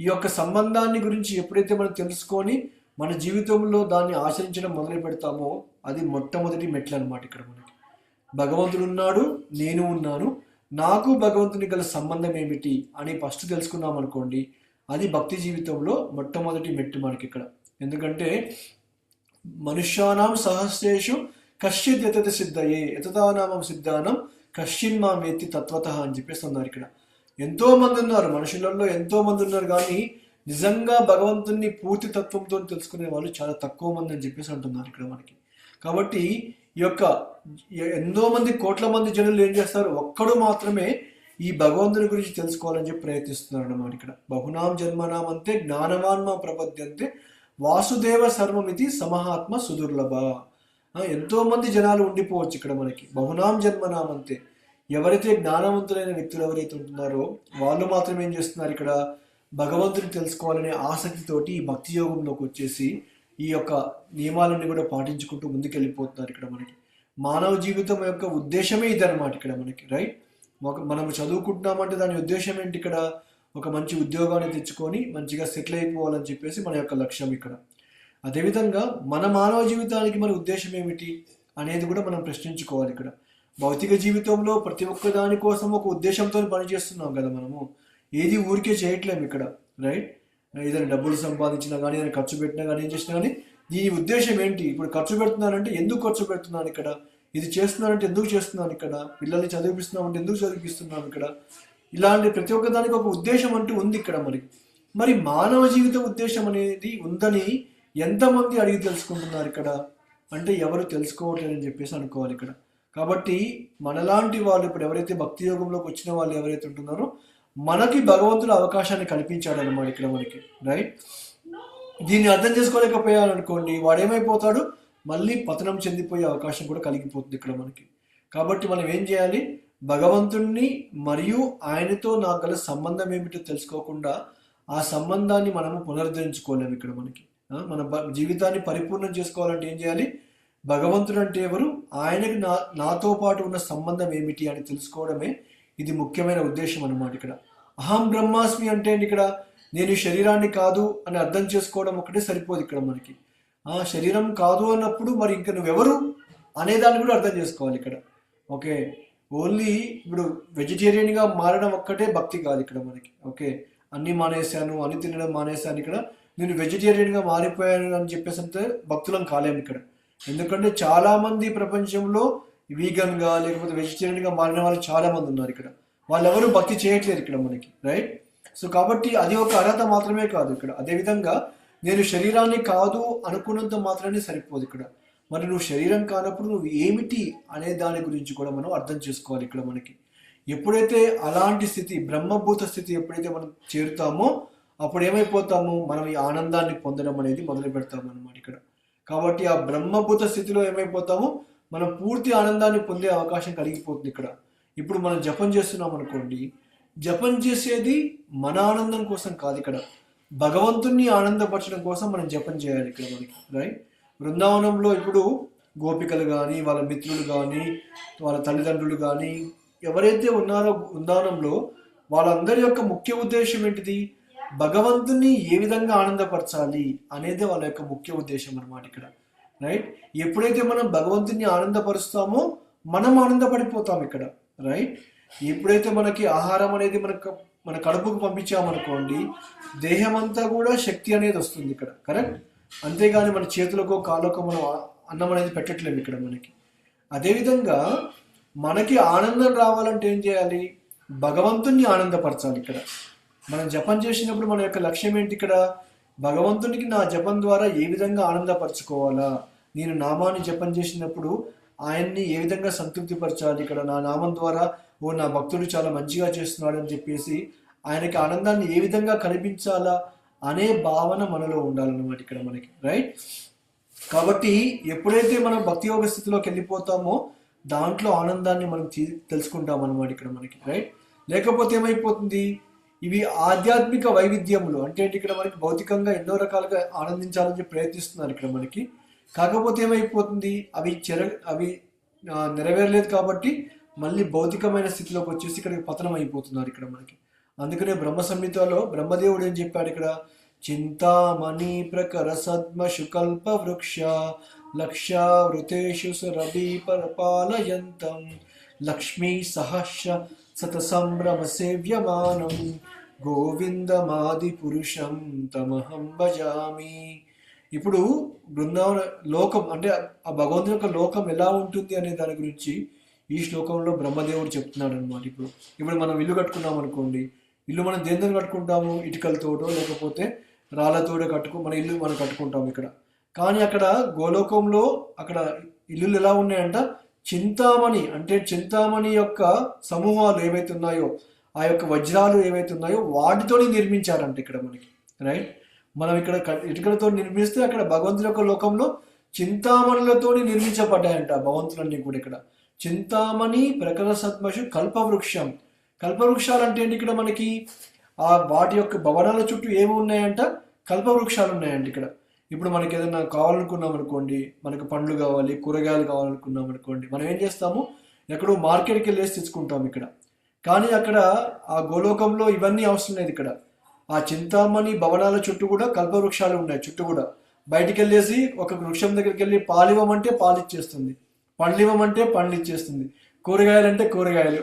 ఈ యొక్క సంబంధాన్ని గురించి ఎప్పుడైతే మనం తెలుసుకొని మన జీవితంలో దాన్ని ఆచరించడం మొదలు పెడతామో అది మొట్టమొదటి మెట్లు అనమాట ఇక్కడ మనకి. భగవంతుడు ఉన్నాడు, నేను ఉన్నాను, నాకు భగవంతుని గల సంబంధం ఏమిటి అని ఫస్ట్ తెలుసుకున్నాం అనుకోండి, అది భక్తి జీవితంలో మొట్టమొదటి మెట్టు మనకి ఇక్కడ. ఎందుకంటే మనుష్యానాం సహస్రేషు కశ్చిత్ యతత సిద్ధయే యతతానామం సిద్ధానం కశ్చిన్ మా మేతి తత్వత అని చెప్పేసి అన్నారు ఇక్కడ. ఎంతో మంది ఉన్నారు, మనుషులలో ఎంతో మంది ఉన్నారు, కానీ నిజంగా భగవంతుని పూర్తి తత్వంతో తెలుసుకునే వాళ్ళు చాలా తక్కువ మంది అని చెప్పేసి అంటున్నారు ఇక్కడ మనకి. కాబట్టి ఈ యొక్క ఎంతో మంది, కోట్ల మంది జనులు ఏం చేస్తారు, ఒక్కడు మాత్రమే ఈ భగవంతుని గురించి తెలుసుకోవాలని చెప్పి ప్రయత్నిస్తున్నారు అన్నమాట ఇక్కడ. బహునాం జన్మనాం అంతే జ్ఞానవాన్మ ప్రపద్యంతే వాసుదేవ సర్వమితి సమహాత్మ సుదుర్లభ. ఎంతో మంది జనాలు ఉండిపోవచ్చు ఇక్కడ మనకి. బహునాం జన్మనాం అంతే, ఎవరైతే జ్ఞానవంతులైన వ్యక్తులు ఎవరైతే ఉంటున్నారో వాళ్ళు మాత్రమే ఏం చేస్తున్నారు, ఇక్కడ భగవంతుని తెలుసుకోవాలనే ఆసక్తితోటి ఈ భక్తి యోగంలోకి వచ్చేసి ఈ యొక్క నియమాలన్నీ కూడా పాటించుకుంటూ ముందుకెళ్ళిపోతున్నారు ఇక్కడ మనకి. మానవ జీవితం యొక్క ఉద్దేశమే ఇదన్నమాట ఇక్కడ మనకి, రైట్. మనం చదువుకుంటున్నామంటే దాని ఉద్దేశం ఏంటి, ఇక్కడ ఒక మంచి ఉద్యోగాన్ని తెచ్చుకొని మంచిగా సెటిల్ అయిపోవాలని చెప్పేసి మన యొక్క లక్ష్యం ఇక్కడ. అదేవిధంగా మన మానవ జీవితానికి మన ఉద్దేశం ఏమిటి అనేది కూడా మనం ప్రశ్నించుకోవాలి ఇక్కడ. భౌతిక జీవితంలో ప్రతి ఒక్క దాని కోసం ఒక ఉద్దేశంతో పనిచేస్తున్నాం కదా మనము, ఏది ఊరికే చేయట్లేము ఇక్కడ, రైట్. ఏదైనా డబ్బులు సంపాదించినా కానీ, ఏదైనా ఖర్చు పెట్టినా కానీ, ఏం చేసినా కానీ దీని ఉద్దేశం ఏంటి, ఇప్పుడు ఖర్చు పెడుతున్నానంటే ఎందుకు ఖర్చు పెడుతున్నాను ఇక్కడ, ఇది చేస్తున్నానంటే ఎందుకు చేస్తున్నాను ఇక్కడ, పిల్లల్ని చదివిస్తున్నామంటే ఎందుకు చదివిస్తున్నాను ఇక్కడ. ఇలాంటి ప్రతి ఒక్క దానికి ఒక ఉద్దేశం అంటూ ఉంది ఇక్కడ మరి మానవ జీవిత ఉద్దేశం అనేది ఉందని ఎంతమంది అడిగి తెలుసుకుంటున్నారు ఇక్కడ అంటే ఎవరు తెలుసుకోవట్లేదని చెప్పేసి అనుకోవాలి ఇక్కడ. కాబట్టి మనలాంటి వాళ్ళు ఇప్పుడు ఎవరైతే భక్తి యోగంలోకి వచ్చిన వాళ్ళు ఎవరైతే ఉంటున్నారో మనకి భగవంతుడు అవకాశాన్ని కల్పించాడు అన్నమాట ఇక్కడ మనకి, రైట్. దీన్ని అర్థం చేసుకోలేకపోయాలనుకోండి, వాడేమైపోతాడు, మళ్ళీ పతనం చెందిపోయే అవకాశం కూడా కలిగిపోతుంది ఇక్కడ మనకి. కాబట్టి మనం ఏం చేయాలి, భగవంతుణ్ణి మరియు ఆయనతో నాకు గల సంబంధం ఏమిటో తెలుసుకోకుండా ఆ సంబంధాన్ని మనము పునరుద్ధరించుకోలేము ఇక్కడ మనకి. మన జీవితాన్ని పరిపూర్ణం చేసుకోవాలంటే ఏం చేయాలి, భగవంతుడు అంటే ఎవరు, ఆయనకి నాతో పాటు ఉన్న సంబంధం ఏమిటి అని తెలుసుకోవడమే ఇది ముఖ్యమైన ఉద్దేశం అన్నమాట ఇక్కడ. అహం బ్రహ్మాస్మి అంటే ఇక్కడ నేను శరీరాన్ని కాదు అని అర్థం చేసుకోవడం ఒకటే సరిపోదు ఇక్కడ మనకి. శరీరం కాదు అన్నప్పుడు మరి ఇంకా నువ్వెవరు అనేదాన్ని కూడా అర్థం చేసుకోవాలి ఇక్కడ. ఓకే, ఓన్లీ ఇప్పుడు వెజిటేరియన్గా మారడం ఒక్కటే భక్తి కాదు ఇక్కడ మనకి. ఓకే, అన్నీ మానేశాను, అన్ని తినడం మానేశాను, ఇక్కడ నేను వెజిటేరియన్గా మారిపోయాను అని చెప్పేసి అంటే భక్తులం కాలేము ఇక్కడ. ఎందుకంటే చాలామంది ప్రపంచంలో వీగన్గా లేకపోతే వెజిటేరియన్గా మారిన వాళ్ళు చాలామంది ఉన్నారు ఇక్కడ. వాళ్ళు ఎవరు భక్తి చేయట్లేదు ఇక్కడ మనకి, రైట్. సో కాబట్టి అది ఒక అర్హత మాత్రమే కాదు ఇక్కడ. అదేవిధంగా నేను శరీరాన్ని కాదు అనుకున్నంత మాత్రమే సరిపోదు ఇక్కడ. మరి నువ్వు శరీరం కానప్పుడు నువ్వు ఏమిటి అనే దాని గురించి కూడా మనం అర్థం చేసుకోవాలి ఇక్కడ మనకి. ఎప్పుడైతే అలాంటి స్థితి, బ్రహ్మభూత స్థితి ఎప్పుడైతే మనం చేరుతామో అప్పుడు ఏమైపోతాము, మనం ఈ ఆనందాన్ని పొందడం అనేది మొదలు పెడతాము అన్నమాట ఇక్కడ. కాబట్టి ఆ బ్రహ్మభూత స్థితిలో ఏమైపోతాము, మనం పూర్తి ఆనందాన్ని పొందే అవకాశం కలిగిపోతుంది ఇక్కడ. ఇప్పుడు మనం జపం చేస్తున్నాం అనుకోండి, జపం చేసేది మన ఆనందం కోసం కాదు ఇక్కడ, భగవంతుణ్ణి ఆనందపరచడం కోసం మనం జపం చేయాలి ఇక్కడ మనకి, రైట్. బృందావనంలో ఇప్పుడు గోపికలు కానీ, వాళ్ళ మిత్రులు కానీ, వాళ్ళ తల్లిదండ్రులు కానీ ఎవరైతే ఉన్నారో బృందావనంలో వాళ్ళందరి యొక్క ముఖ్య ఉద్దేశం ఏంటిది, భగవంతుని ఏ విధంగా ఆనందపరచాలి అనేది వాళ్ళ యొక్క ముఖ్య ఉద్దేశం అన్నమాట ఇక్కడ, రైట్. ఎప్పుడైతే మనం భగవంతుని ఆనందపరుస్తామో మనం ఆనందపడిపోతాం ఇక్కడ, రైట్. ఎప్పుడైతే మనకి ఆహారం అనేది మన కడుపుకు పంపించామనుకోండి, దేహం అంతా కూడా శక్తి అనేది వస్తుంది ఇక్కడ, కరెక్ట్. అంతేగాని మన చేతులకో కాళ్ళకో మనం అన్నం అనేది పెట్టట్లేము ఇక్కడ మనకి. అదేవిధంగా మనకి ఆనందం రావాలంటే ఏం చేయాలి? భగవంతుణ్ణి ఆనందపరచాలి ఇక్కడ. మనం జపం చేసినప్పుడు మన యొక్క లక్ష్యం ఏంటి ఇక్కడ? భగవంతునికి నా జపం ద్వారా ఏ విధంగా ఆనందపరచుకోవాలా, నేను నామాన్ని జపం చేసినప్పుడు ఆయన్ని ఏ విధంగా సంతృప్తిపరచాలి, ఇక్కడ నా నామం ద్వారా నా భక్తుడు చాలా మంచిగా చేస్తున్నాడు అని చెప్పేసి ఆయనకి ఆనందాన్ని ఏ విధంగా కనిపించాలా అనే భావన మనలో ఉండాలన్నమాట ఇక్కడ మనకి, రైట్. కాబట్టి ఎప్పుడైతే మనం భక్తి యోగ స్థితిలోకి వెళ్ళిపోతామో దాంట్లో ఆనందాన్ని మనం తెలుసుకుంటాం అన్నమాట ఇక్కడ మనకి, రైట్. లేకపోతే ఏమైపోతుంది? ఇవి ఆధ్యాత్మిక వైవిధ్యములు అంటే ఇక్కడ మనకి భౌతికంగా ఎన్నో రకాలుగా ఆనందించాలని ప్రయత్నిస్తున్నారు ఇక్కడ మనకి. కాకపోతే ఏమైపోతుంది? అవి నెరవేరలేదు కాబట్టి మళ్ళీ భౌతికమైన స్థితిలోకి వచ్చేసి ఇక్కడికి పతనం అయిపోతున్నారు ఇక్కడ మనకి. అందుకనే బ్రహ్మ సంహితలో బ్రహ్మదేవుడు ఏం చెప్పాడు ఇక్కడ? చింతామణి ప్రకర సద్మశుకల్ప వృక్ష లక్ష్యావృతేషు సురభి పరిపాలయంతం లక్ష్మీ సహస్ర సత సంభ్రమ సేవ్యమానం గోవిందమాది పురుషం తమహం భజామి. ఇప్పుడు బృందావన లోకం అంటే ఆ భగవంతుని యొక్క లోకం ఎలా ఉంటుంది అనే దాని గురించి ఈ శ్లోకంలో బ్రహ్మదేవుడు చెప్తున్నాడు అనమాట. ఇప్పుడు మనం ఇల్లు కట్టుకున్నాం అనుకోండి, ఇల్లు మనం దేనితో కట్టుకుంటాము? ఇటుకలతోటో లేకపోతే రాళ్ళతోటో మన ఇల్లు మనం కట్టుకుంటాం ఇక్కడ. కానీ అక్కడ గోలోకంలో అక్కడ ఇల్లులు ఎలా ఉన్నాయంట? చింతామణి అంటే చింతామణి యొక్క సమూహాలు ఏవైతే ఉన్నాయో, ఆ యొక్క వజ్రాలు ఏవైతే ఉన్నాయో వాటితో నిర్మించారంట ఇక్కడ మనకి, రైట్. మనం ఇక్కడ ఇటుకలతో నిర్మిస్తే అక్కడ భగవంతుని యొక్క లోకంలో చింతామణులతో నిర్మించబడ్డాయంట భగవంతులన్నీ కూడా. ఇక్కడ చింతామణి ప్రకర సద్మషు కల్పవృక్షం. కల్పవృక్షాలు అంటే ఏంటి? ఇక్కడ మనకి వాటి యొక్క భవనాల చుట్టూ ఏమి ఉన్నాయంట? కల్పవృక్షాలు ఉన్నాయంట ఇక్కడ. ఇప్పుడు మనకి ఏదైనా కావాలనుకున్నాం అనుకోండి, మనకు పండ్లు కావాలి, కూరగాయలు కావాలనుకున్నాం అనుకోండి, మనం ఏం చేస్తాము? ఎక్కడో మార్కెట్కి వెళ్ళేసి తెచ్చుకుంటాం ఇక్కడ. కానీ అక్కడ ఆ గోలోకంలో ఇవన్నీ అవసరం లేదు ఇక్కడ. ఆ చింతామణి భవనాల చుట్టూ కూడా కల్పవృక్షాలు ఉన్నాయి. చుట్టూ కూడా బయటికి వెళ్ళేసి ఒక వృక్షం దగ్గరికి వెళ్ళి పాలు ఇవ్వమంటే పాలు ఇచ్చేస్తుంది, పండ్లు ఇవ్వమంటే పండ్లు ఇచ్చేస్తుంది, కూరగాయలు అంటే కూరగాయలు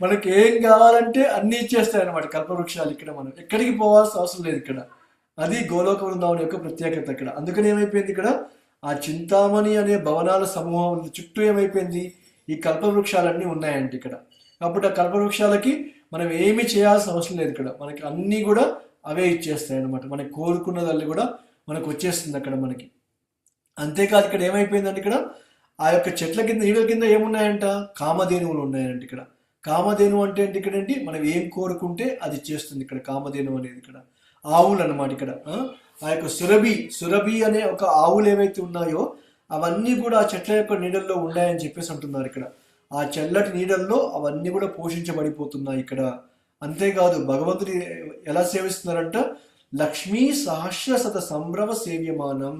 మనకి ఏం కావాలంటే అన్ని ఇచ్చేస్తాయి అన్నమాట కల్పవృక్షాలు ఇక్కడ. మనం ఎక్కడికి పోవాల్సిన అవసరం లేదు ఇక్కడ. అది గోలోక బృందావనం యొక్క ప్రత్యేకత ఇక్కడ. అందుకని ఏమైపోయింది? ఇక్కడ ఆ చింతామణి అనే భవనాల సమూహం చుట్టూ ఏమైపోయింది? ఈ కల్పవృక్షాలన్నీ ఉన్నాయంట ఇక్కడ. కాబట్టి ఆ కల్పవృక్షాలకి మనం ఏమి చేయాల్సిన అవసరం లేదు ఇక్కడ. మనకి అన్నీ కూడా అవే ఇచ్చేస్తాయి అనమాట. మనకి కోరుకున్నదల్లి కూడా మనకు వచ్చేస్తుంది అక్కడ మనకి. అంతేకాదు ఇక్కడ ఏమైపోయిందంటే ఇక్కడ ఆ యొక్క చెట్ల కింద నీడల కింద ఏమున్నాయంట? కామధేనువులు ఉన్నాయంట ఇక్కడ. కామధేనువు అంటే ఏంటి? ఇక్కడ ఏంటి? మనం ఏం కోరుకుంటే అది చేస్తుంది ఇక్కడ కామధేనువు అనేది. ఇక్కడ ఆవులు అన్నమాట ఇక్కడ. ఆ యొక్క సురభి అనే ఒక ఆవులు ఏవైతే ఉన్నాయో అవన్నీ కూడా ఆ చెట్ల యొక్క నీడల్లో ఉన్నాయని చెప్పేసి అంటున్నారు ఇక్కడ. ఆ చల్లటి నీడల్లో అవన్నీ కూడా పోషించబడిపోతున్నాయి ఇక్కడ. అంతేకాదు భగవంతుని ఎలా సేవిస్తున్నారంట? లక్ష్మీ సహస్ర శత సంభ్రమ సేవ్యమానం.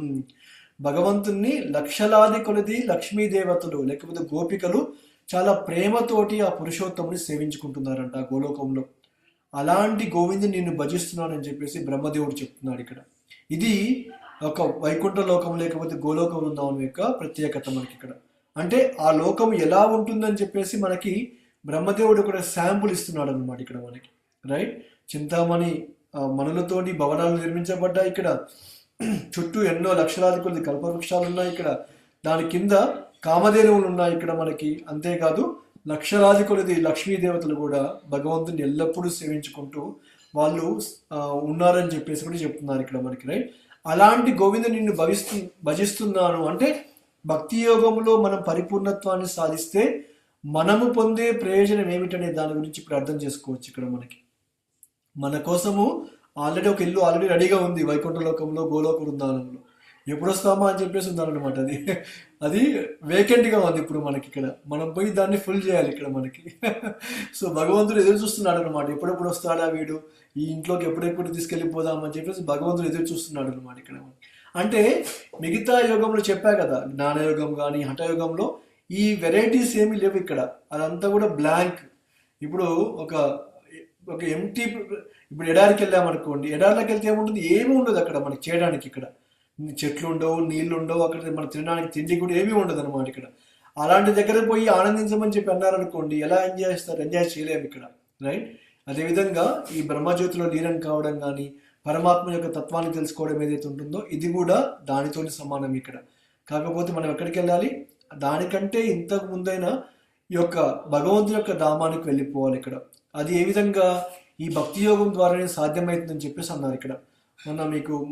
భగవంతుణ్ణి లక్షలాది కొలది లక్ష్మీ దేవతలు లేకపోతే గోపికలు చాలా ప్రేమతోటి ఆ పురుషోత్తముని సేవించుకుంటున్నారంట ఆ గోలోకంలో. అలాంటి గోవిందుని నిన్ను భజిస్తున్నానని చెప్పేసి బ్రహ్మదేవుడు చెప్తున్నాడు ఇక్కడ. ఇది ఒక వైకుంఠ లోకం లేకపోతే గోలోక బృందావనం యొక్క ప్రత్యేకత మనకి ఇక్కడ. అంటే ఆ లోకం ఎలా ఉంటుందని చెప్పేసి మనకి బ్రహ్మదేవుడు ఇక్కడ శాంపుల్ ఇస్తున్నాడు అనమాట ఇక్కడ మనకి, రైట్. చింతామణి మనులతోని భవనాలు నిర్మించబడ్డాయి ఇక్కడ. చుట్టూ ఎన్నో లక్షలాది కొద్ది కల్పవృక్షాలు ఉన్నాయి ఇక్కడ. దాని కింద కామధేనువులు ఉన్నాయి ఇక్కడ మనకి. అంతేకాదు లక్షలాది కొలది లక్ష్మీదేవతలు కూడా భగవంతుని ఎల్లప్పుడూ సేవించుకుంటూ వాళ్ళు ఉన్నారని చెప్పేసి కూడా చెప్తున్నారు ఇక్కడ మనకి, రైట్. అలాంటి గోవిందుని నిన్ను భజిస్తున్నాను అంటే భక్తి యోగంలో మనం పరిపూర్ణత్వాన్ని సాధిస్తే మనము పొందే ప్రయోజనం ఏమిటనే దాని గురించి ఇప్పుడు అర్థం చేసుకోవచ్చు ఇక్కడ మనకి. మన కోసము ఆల్రెడీ ఒక ఇల్లు ఆల్రెడీ రెడీగా ఉంది వైకుంఠ లోకంలో గోలోక బృందావనంలో. ఎప్పుడు వస్తామా అని చెప్పేసి ఉందన్నమాట. అది వేకెంట్గా ఉంది ఇప్పుడు మనకి ఇక్కడ. మనం పోయి దాన్ని ఫుల్ చేయాలి ఇక్కడ మనకి. సో భగవంతుడు ఎదురు చూస్తున్నాడు అనమాట. ఎప్పుడెప్పుడు వస్తాడా వీడు ఈ ఇంట్లోకి, ఎప్పుడెప్పుడు తీసుకెళ్ళిపోదామని చెప్పేసి భగవంతుడు ఎదురు చూస్తున్నాడు అనమాట ఇక్కడ. అంటే మిగతా యోగంలో చెప్పా కదా, జ్ఞానయోగం కానీ హఠయోగంలో ఈ వెరైటీస్ ఏమీ లేవు ఇక్కడ. అదంతా కూడా బ్లాంక్. ఇప్పుడు ఒక ఎంటీ, ఇప్పుడు ఎడారికి వెళ్ళామనుకోండి, ఎడారిలోకి వెళ్తే ఏముంటుంది? ఏమీ ఉండదు అక్కడ మనకి చేయడానికి. ఇక్కడ చెట్లు ఉండవు, నీళ్లు ఉండవు, అక్కడ మన తినడానికి తిండి కూడా ఏమీ ఉండదు అనమాట ఇక్కడ. అలాంటి దగ్గర పోయి ఆనందించమని చెప్పి అన్నారనుకోండి, ఎలా ఎంజాయ్ చేస్తారు? ఎంజాయ్ చేయలేము ఇక్కడ, రైట్? అదేవిధంగా ఈ బ్రహ్మజ్యోతిలో లీనం కావడం కానీ, పరమాత్మ యొక్క తత్వాన్ని తెలుసుకోవడం ఏదైతే ఉంటుందో ఇది కూడా దానితోని సమానం ఇక్కడ. కాకపోతే మనం ఎక్కడికి వెళ్ళాలి? దానికంటే ఇంతకు ముందైనా ఈ యొక్క భగవంతుని యొక్క ధామానికి వెళ్ళిపోవాలి ఇక్కడ. అది ఏ విధంగా? ఈ భక్తి యోగం ద్వారానే సాధ్యమవుతుందని చెప్పేసి అన్నారు ఇక్కడ.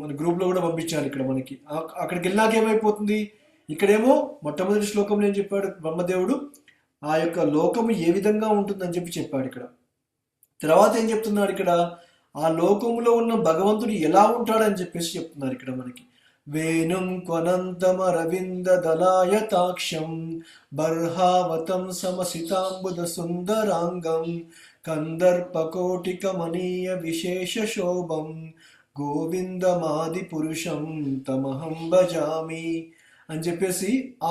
మన గ్రూప్లో కూడా పంపించారు ఇక్కడ మనకి. అక్కడికి వెళ్ళినాక ఏమైపోతుంది? ఇక్కడేమో మొట్టమొదటి శ్లోకంలో ఏం చెప్పాడు బ్రహ్మదేవుడు? ఆ యొక్క లోకము ఏ విధంగా ఉంటుందని చెప్పాడు ఇక్కడ. తర్వాత ఏం చెప్తున్నాడు ఇక్కడ? ఆ లోకములో ఉన్న భగవంతుడు ఎలా ఉంటాడని చెప్పేసి చెప్తున్నారు ఇక్కడ మనకి. వేణుం క్వనంతమరవింద దళాయతాక్షం బర్హావతం సమసితాంబుద సుందరాంగం కందర్పకోటికమనీయ విశేష శోభం గోవిందమాది పురుషం తమహం భజామి అని చెప్పేసి ఆ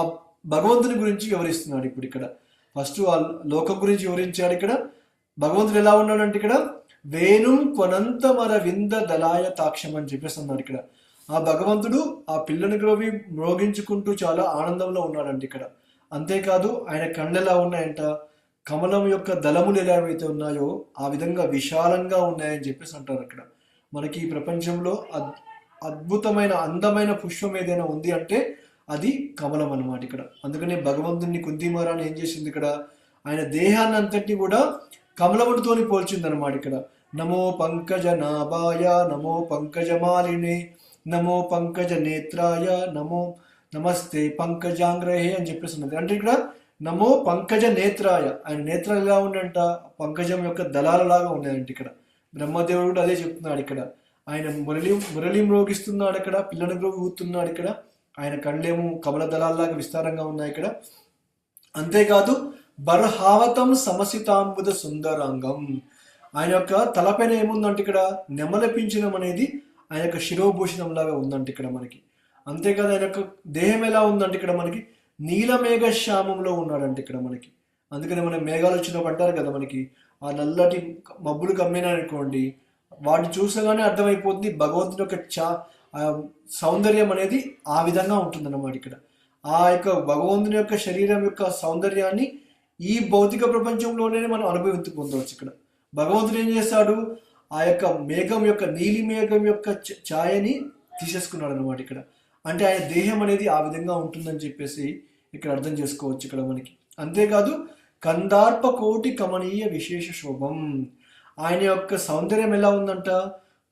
భగవంతుని గురించి వివరిస్తున్నాడు ఇప్పుడు ఇక్కడ. ఫస్ట్ ఆ లోకం గురించి వివరించాడు ఇక్కడ. భగవంతుడు ఎలా ఉన్నాడంటే ఇక్కడ వేణుం క్వనంతమర వింద దళాయ తాక్షం అని చెప్పేసి అన్నాడు ఇక్కడ. ఆ భగవంతుడు ఆ పిల్లని గ్రోవి మ్రోగించుకుంటూ చాలా ఆనందంలో ఉన్నాడంట ఇక్కడ. అంతేకాదు ఆయన కళ్ళు ఎలా ఉన్నాయంట? కమలం యొక్క దళములు ఎలా అయితే ఉన్నాయో ఆ విధంగా విశాలంగా ఉన్నాయని చెప్పేసి అంటారు అక్కడ. మనకి ఈ ప్రపంచంలో అద్భుతమైన అందమైన పుష్పం ఏదైనా ఉంది అంటే అది కమలం అన్నమాట ఇక్కడ. అందుకనే భగవంతుని కుంతిమారాన్ని ఏం చేసింది ఇక్కడ? ఆయన దేహాన్ని అంతటిని కూడా కమలముడితోని పోల్చిందనమాట ఇక్కడ. నమో పంకజ నాభాయ నమో పంకజమాలినే నమో పంకజ నేత్రాయ నమస్తే పంకజాంగ్రహే అని చెప్పేసి ఉన్నది. అంటే ఇక్కడ నమో పంకజ నేత్రాయ, ఆయన నేత్రాలు ఎలా ఉన్నాయంట? పంకజం యొక్క దళాలలాగా ఉన్నాయంట ఇక్కడ. బ్రహ్మదేవుడు అదే చెప్తున్నాడు ఇక్కడ. ఆయన మురళి మ్రోగిస్తున్నాడు ఇక్కడ, పిల్లని ఊతున్నాడు ఇక్కడ. ఆయన కళ్ళేమో కమల దళాల్లాగా విస్తారంగా ఉన్నాయి ఇక్కడ. అంతేకాదు బర్హావతం సమసితాంబుద సుందరాంగం, ఆయన యొక్క తలపైన ఏముందంటే ఇక్కడ నెమల పింఛనం అనేది ఆయన యొక్క శిరోభూషణం లాగా ఉందంటే ఇక్కడ మనకి. అంతేకాదు ఆయన యొక్క దేహం ఎలా ఉందంటే ఇక్కడ మనకి నీలమేఘ శ్యామంలో ఉన్నాడంటే ఇక్కడ మనకి. అందుకని మన మేఘాలు వచ్చినప్పుడు అంటారు కదా మనకి, ఆ నల్లటి మబ్బులు కమ్మినాయనుకోండి, వాటిని చూసగానే అర్థమైపోతుంది భగవంతుని యొక్క సౌందర్యం అనేది ఆ విధంగా ఉంటుందన్నమాట ఇక్కడ. ఆ యొక్క భగవంతుని యొక్క శరీరం యొక్క సౌందర్యాన్ని ఈ భౌతిక ప్రపంచంలోనే మనం అనుభవించి పొందవచ్చు ఇక్కడ. భగవంతుడు ఏం చేస్తాడు? ఆ యొక్క మేఘం యొక్క నీలి మేఘం యొక్క ఛాయని తీసేసుకున్నాడు అనమాట ఇక్కడ. అంటే ఆయన దేహం అనేది ఆ విధంగా ఉంటుందని చెప్పేసి ఇక్కడ అర్థం చేసుకోవచ్చు ఇక్కడ మనకి. అంతేకాదు కందార్ప కోటి కమనీయ విశేష శోభం, ఆయన యొక్క సౌందర్యం ఎలా ఉందంట?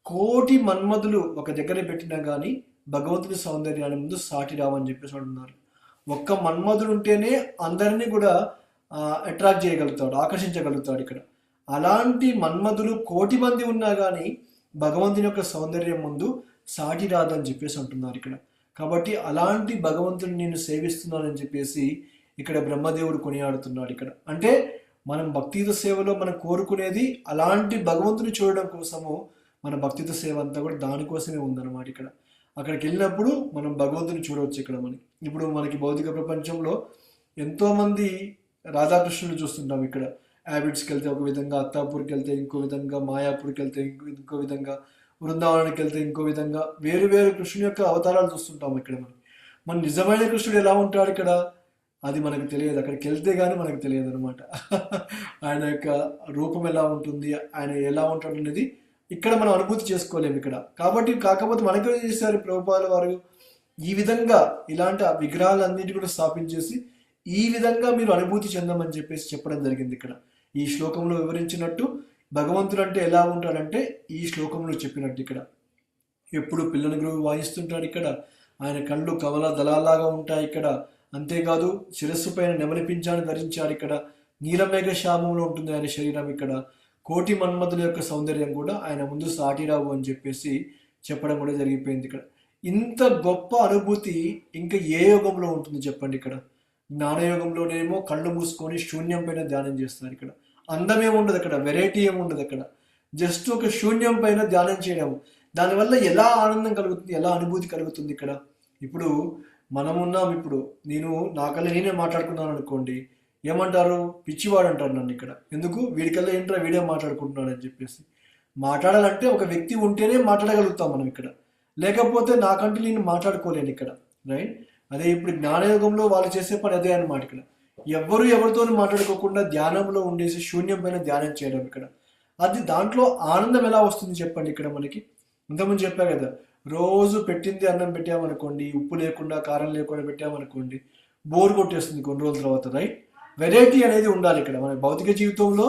కోటి మన్మధులు ఒక దగ్గర పెట్టినా కానీ భగవంతుడి సౌందర్యాన్ని ముందు సాటి రావని చెప్పేసి అంటున్నారు. ఒక్క మన్మధుడు ఉంటేనే అందరినీ కూడా అట్రాక్ట్ చేయగలుగుతాడు, ఆకర్షించగలుగుతాడు ఇక్కడ. అలాంటి మన్మధులు కోటి మంది ఉన్నా కానీ భగవంతుని యొక్క సౌందర్యం ముందు సాటి రాదని చెప్పేసి అంటున్నారు ఇక్కడ. కాబట్టి అలాంటి భగవంతుని నేను సేవిస్తున్నానని చెప్పేసి ఇక్కడ బ్రహ్మదేవుడు కొనియాడుతున్నాడు ఇక్కడ. అంటే మనం భక్తియుత సేవలో మనం కోరుకునేది అలాంటి భగవంతుని చూడడం కోసము. మన భక్తియుత సేవ అంతా కూడా దానికోసమే ఉందన్నమాట ఇక్కడ. అక్కడికి వెళ్ళినప్పుడు మనం భగవంతుని చూడవచ్చు ఇక్కడ. ఇప్పుడు మనకి భౌతిక ప్రపంచంలో ఎంతోమంది రాధాకృష్ణులు చూస్తుంటాం ఇక్కడ. హ్యాబిట్స్కి వెళ్తే ఒక విధంగా, అత్తాపూర్కి వెళ్తే ఇంకో విధంగా, మాయాపూర్కి వెళ్తే ఇంకో విధంగా, బృందావనానికి వెళ్తే ఇంకో విధంగా, వేరు వేరు కృష్ణుని యొక్క అవతారాలు చూస్తుంటాం ఇక్కడ. మన నిజమైన కృష్ణుడు ఎలా ఉంటాడు ఇక్కడ అది మనకు తెలియదు, అక్కడికి వెళ్తే కానీ మనకు తెలియదు అనమాట. ఆయన యొక్క రూపం ఎలా ఉంటుంది, ఆయన ఎలా ఉంటాడు అనేది ఇక్కడ మనం అనుభూతి చేసుకోలేము ఇక్కడ. కాకపోతే మనకేం చేశారు ప్రభుపాల వారు? ఈ విధంగా ఇలాంటి విగ్రహాలన్నింటి కూడా స్థాపించేసి ఈ విధంగా మీరు అనుభూతి చెందమని చెప్పేసి చెప్పడం జరిగింది ఇక్కడ. ఈ శ్లోకంలో వివరించినట్టు భగవంతుడు అంటే ఎలా ఉంటాడంటే ఈ శ్లోకంలో చెప్పినట్టు ఇక్కడ ఎప్పుడు పిల్లని గ్రోవి వాయిస్తుంటాడు ఇక్కడ. ఆయన కళ్ళు కమల దళాలాగా ఉంటాయి ఇక్కడ. అంతేకాదు శిరస్సు పైన నెమలి పింఛాన్ని ధరించాడు ఇక్కడ. నీలమేఘ శ్యామంలో ఉంటుంది ఆయన శరీరం ఇక్కడ. కోటి మన్మధుల యొక్క సౌందర్యం కూడా ఆయన ముందు సాటిరావు అని చెప్పేసి చెప్పడం కూడా జరిగిపోయింది ఇక్కడ. ఇంత గొప్ప అనుభూతి ఇంకా ఏ యోగంలో ఉంటుంది చెప్పండి ఇక్కడ? జ్ఞానయోగంలోనేమో కళ్ళు మూసుకొని శూన్యం పైన ధ్యానం చేస్తున్నారు ఇక్కడ. అందం ఏముండదు అక్కడ, వెరైటీ ఏముండదు అక్కడ. జస్ట్ ఒక శూన్యం పైన ధ్యానం చేయడం, దానివల్ల ఎలా ఆనందం కలుగుతుంది, ఎలా అనుభూతి కలుగుతుంది ఇక్కడ. ఇప్పుడు మనమున్నాం, ఇప్పుడు నేను నాకల్లా నేనే మాట్లాడుకున్నాను అనుకోండి, ఏమంటారు? పిచ్చివాడు అంటారు నన్ను ఇక్కడ. ఎందుకు? వీడికల్లా ఏంట్రా వీడియో మాట్లాడుకుంటున్నాడు అని చెప్పేసి. మాట్లాడాలంటే ఒక వ్యక్తి ఉంటేనే మాట్లాడగలుగుతాం మనం ఇక్కడ, లేకపోతే నాకంటే నేను మాట్లాడుకోలేను ఇక్కడ, రైట్? అదే ఇప్పుడు జ్ఞానయోగంలో వాళ్ళు చేసే పని అదే అనమాట ఇక్కడ. ఎవరు ఎవరితో మాట్లాడుకోకుండా ధ్యానంలో ఉండేసి శూన్యం పైన ధ్యానం చేయడం ఇక్కడ. అది దాంట్లో ఆనందం ఎలా వస్తుంది చెప్పండి ఇక్కడ మనకి. ఇంతకుముందు చెప్పా కదా, రోజు పెట్టింది అన్నం పెట్టామనుకోండి, ఉప్పు లేకుండా కారం లేకుండా పెట్టామనుకోండి, బోర్ కొట్టేస్తుంది కొన్ని రోజుల తర్వాత, రైట్? వెరైటీ అనేది ఉండాలి ఇక్కడ. మన భౌతిక జీవితంలో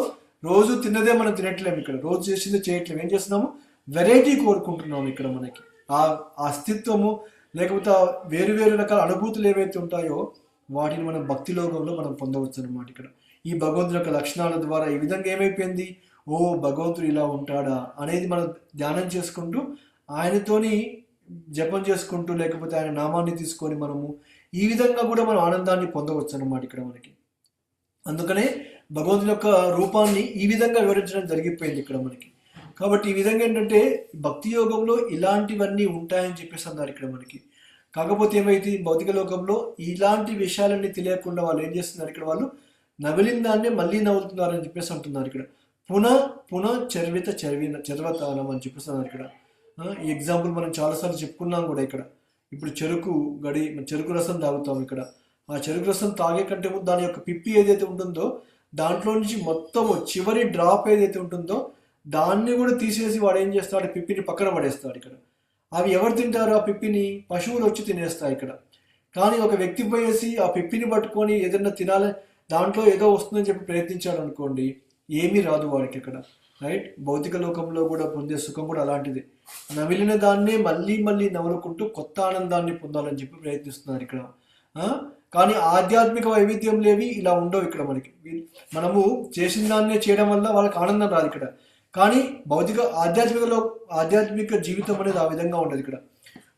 రోజు తిన్నదే మనం తినట్లేము ఇక్కడ, రోజు చేసిందే చేయట్లేము. ఏం చేస్తున్నాము? వెరైటీ కోరుకుంటున్నాము ఇక్కడ మనకి. ఆ అస్తిత్వము లేకపోతే వేరు వేరు రకాల అనుభూతులు ఏవైతే ఉంటాయో వాటిని మనం భక్తి లోకంలో మనం పొందవచ్చు అనమాట ఇక్కడ. ఈ భగవంతుని యొక్క లక్షణాల ద్వారా ఈ విధంగా ఏమైపోయింది, ఓ భగవంతుడు ఇలా ఉంటాడా అనేది మనం ధ్యానం చేసుకుంటూ ఆయనతోని జపం చేసుకుంటూ లేకపోతే ఆయన నామాన్ని తీసుకొని మనము ఈ విధంగా కూడా మనం ఆనందాన్ని పొందవచ్చు అన్నమాట ఇక్కడ మనకి. అందుకనే భగవంతుని యొక్క రూపాన్ని ఈ విధంగా వివరించడం జరిగిపోయింది ఇక్కడ మనకి. కాబట్టి ఈ విధంగా ఏంటంటే భక్తి యోగంలో ఇలాంటివన్నీ ఉంటాయని చెప్పేసి అన్నారు ఇక్కడ మనకి. కాకపోతే ఏమైతే భౌతిక లోకంలో ఇలాంటి విషయాలన్నీ తెలియకుండా వాళ్ళు ఏం చేస్తున్నారు ఇక్కడ, వాళ్ళు నవిలిన దాన్నే మళ్ళీ నవ్వుతున్నారు అని చెప్పేసి అంటున్నారు ఇక్కడ. పునః చర్వతానం అని చెప్పేసి అన్నారు ఇక్కడ. ఈ ఎగ్జాంపుల్ మనం చాలాసార్లు చెప్పుకున్నాం కూడా ఇక్కడ. ఇప్పుడు చెరుకు రసం తాగుతాం ఇక్కడ. ఆ చెరుకు రసం తాగే కంటే ముందు దాని యొక్క పిప్పి ఏదైతే ఉంటుందో దాంట్లో నుంచి మొత్తం చివరి డ్రాప్ ఏదైతే ఉంటుందో దాన్ని కూడా తీసేసి వాడు ఏం చేస్తాడు, పిప్పిని పక్కన పడేస్తాడు ఇక్కడ. అవి ఎవరు తింటారు? ఆ పిప్పిని పశువులు వచ్చి తినేస్తాయి ఇక్కడ. కానీ ఒక వ్యక్తి పోయేసి ఆ పిప్పిని పట్టుకొని ఏదైనా తినాలి, దాంట్లో ఏదో వస్తుందని చెప్పి ప్రయత్నించాడు అనుకోండి, ఏమీ రాదు వాడికి ఇక్కడ, రైట్? భౌతిక లోకంలో కూడా పొందే సుఖం కూడా అలాంటిది. నవిలిన దాన్నే మళ్ళీ మళ్ళీ నవ్వుకుంటూ కొత్త ఆనందాన్ని పొందాలని చెప్పి ప్రయత్నిస్తున్నారు ఇక్కడ. కానీ ఆధ్యాత్మిక వైవిధ్యంలేవి ఇలా ఉండవు ఇక్కడ మనకి. మనము చేసిన దాన్నే చేయడం వల్ల వాళ్ళకి ఆనందం రాదు ఇక్కడ. కానీ ఆధ్యాత్మిక జీవితం అనేది ఆ విధంగా ఉండదు ఇక్కడ.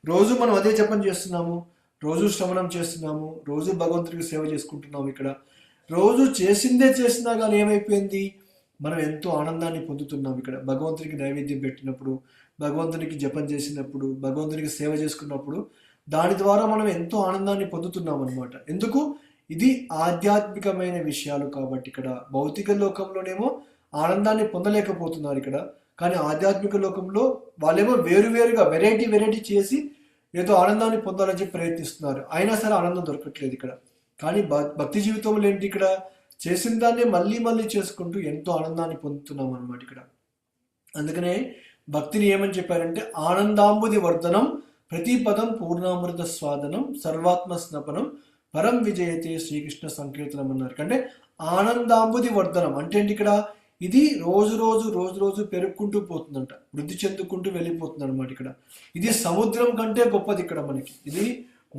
రోజు మనం అదే జపం చేస్తున్నాము, రోజు శ్రవణం చేస్తున్నాము, రోజు భగవంతుడికి సేవ చేసుకుంటున్నాము ఇక్కడ. రోజు చేసిందే చేసినా కానీ ఏమైపోయింది, మనం ఎంతో ఆనందాన్ని పొందుతున్నాం ఇక్కడ. భగవంతుడికి నైవేద్యం పెట్టినప్పుడు, భగవంతునికి జపం చేసినప్పుడు, భగవంతునికి సేవ చేసుకున్నప్పుడు దాని ద్వారా మనం ఎంతో ఆనందాన్ని పొందుతున్నాం అనమాట. ఎందుకు? ఇది ఆధ్యాత్మికమైన విషయాలు కాబట్టి ఇక్కడ. భౌతిక లోకంలోనేమో ఆనందాన్ని పొందలేకపోతున్నారు ఇక్కడ. కానీ ఆధ్యాత్మిక లోకంలో వాళ్ళేమో వేరువేరుగా వెరైటీ చేసి ఏదో ఆనందాన్ని పొందాలని చెప్పి ప్రయత్నిస్తున్నారు. అయినా సరే ఆనందం దొరకట్లేదు ఇక్కడ. కానీ భక్తి జీవితంలో ఏంటి, ఇక్కడ చేసిన దాన్ని మళ్ళీ మళ్ళీ చేసుకుంటూ ఎంతో ఆనందాన్ని పొందుతున్నాం అనమాట ఇక్కడ. అందుకనే భక్తిని ఏమని చెప్పారంటే ఆనందాంబుది వర్ధనం, ప్రతి పదం పూర్ణామృత స్వాదనం, సర్వాత్మ స్నపనం, పరం విజయతే శ్రీకృష్ణ సంకీర్తనం అన్నారు. అంటే ఆనందాంబుది వర్ధనం అంటే ఏంటి ఇక్కడ, ఇది రోజు రోజు పెరుగుకుంటూ పోతుందంట, వృద్ధి చెందుకుంటూ వెళ్ళిపోతుంది అనమాట ఇక్కడ. ఇది సముద్రం కంటే గొప్పది ఇక్కడ మనకి. ఇది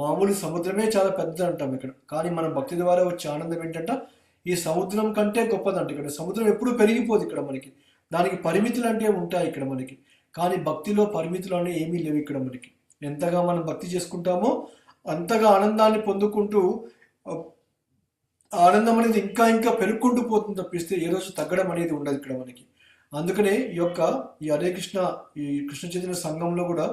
మామూలు సముద్రమే చాలా పెద్దది అంటాం ఇక్కడ. కానీ మనం భక్తి ద్వారా వచ్చే ఆనందం ఏంటంట, ఈ సముద్రం కంటే గొప్పదంట ఇక్కడ. సముద్రం ఎప్పుడూ పెరిగిపోదు ఇక్కడ మనకి. దానికి పరిమితులు అంటే ఉంటాయి ఇక్కడ మనకి. కానీ భక్తిలో పరిమితులు అనేవి ఏమీ లేవు ఇక్కడ మనకి. ఎంతగా మనం భక్తి చేసుకుంటామో అంతగా ఆనందాన్ని పొందుకుంటూ ఆనందం అనేది ఇంకా పెరుగుకుంటూ పోతుంది తప్పిస్తే ఏ రోజు తగ్గడం అనేది ఉండదు ఇక్కడ మనకి. అందుకనే ఈ హరే కృష్ణ, ఈ కృష్ణ చైతన్య సంఘంలో కూడా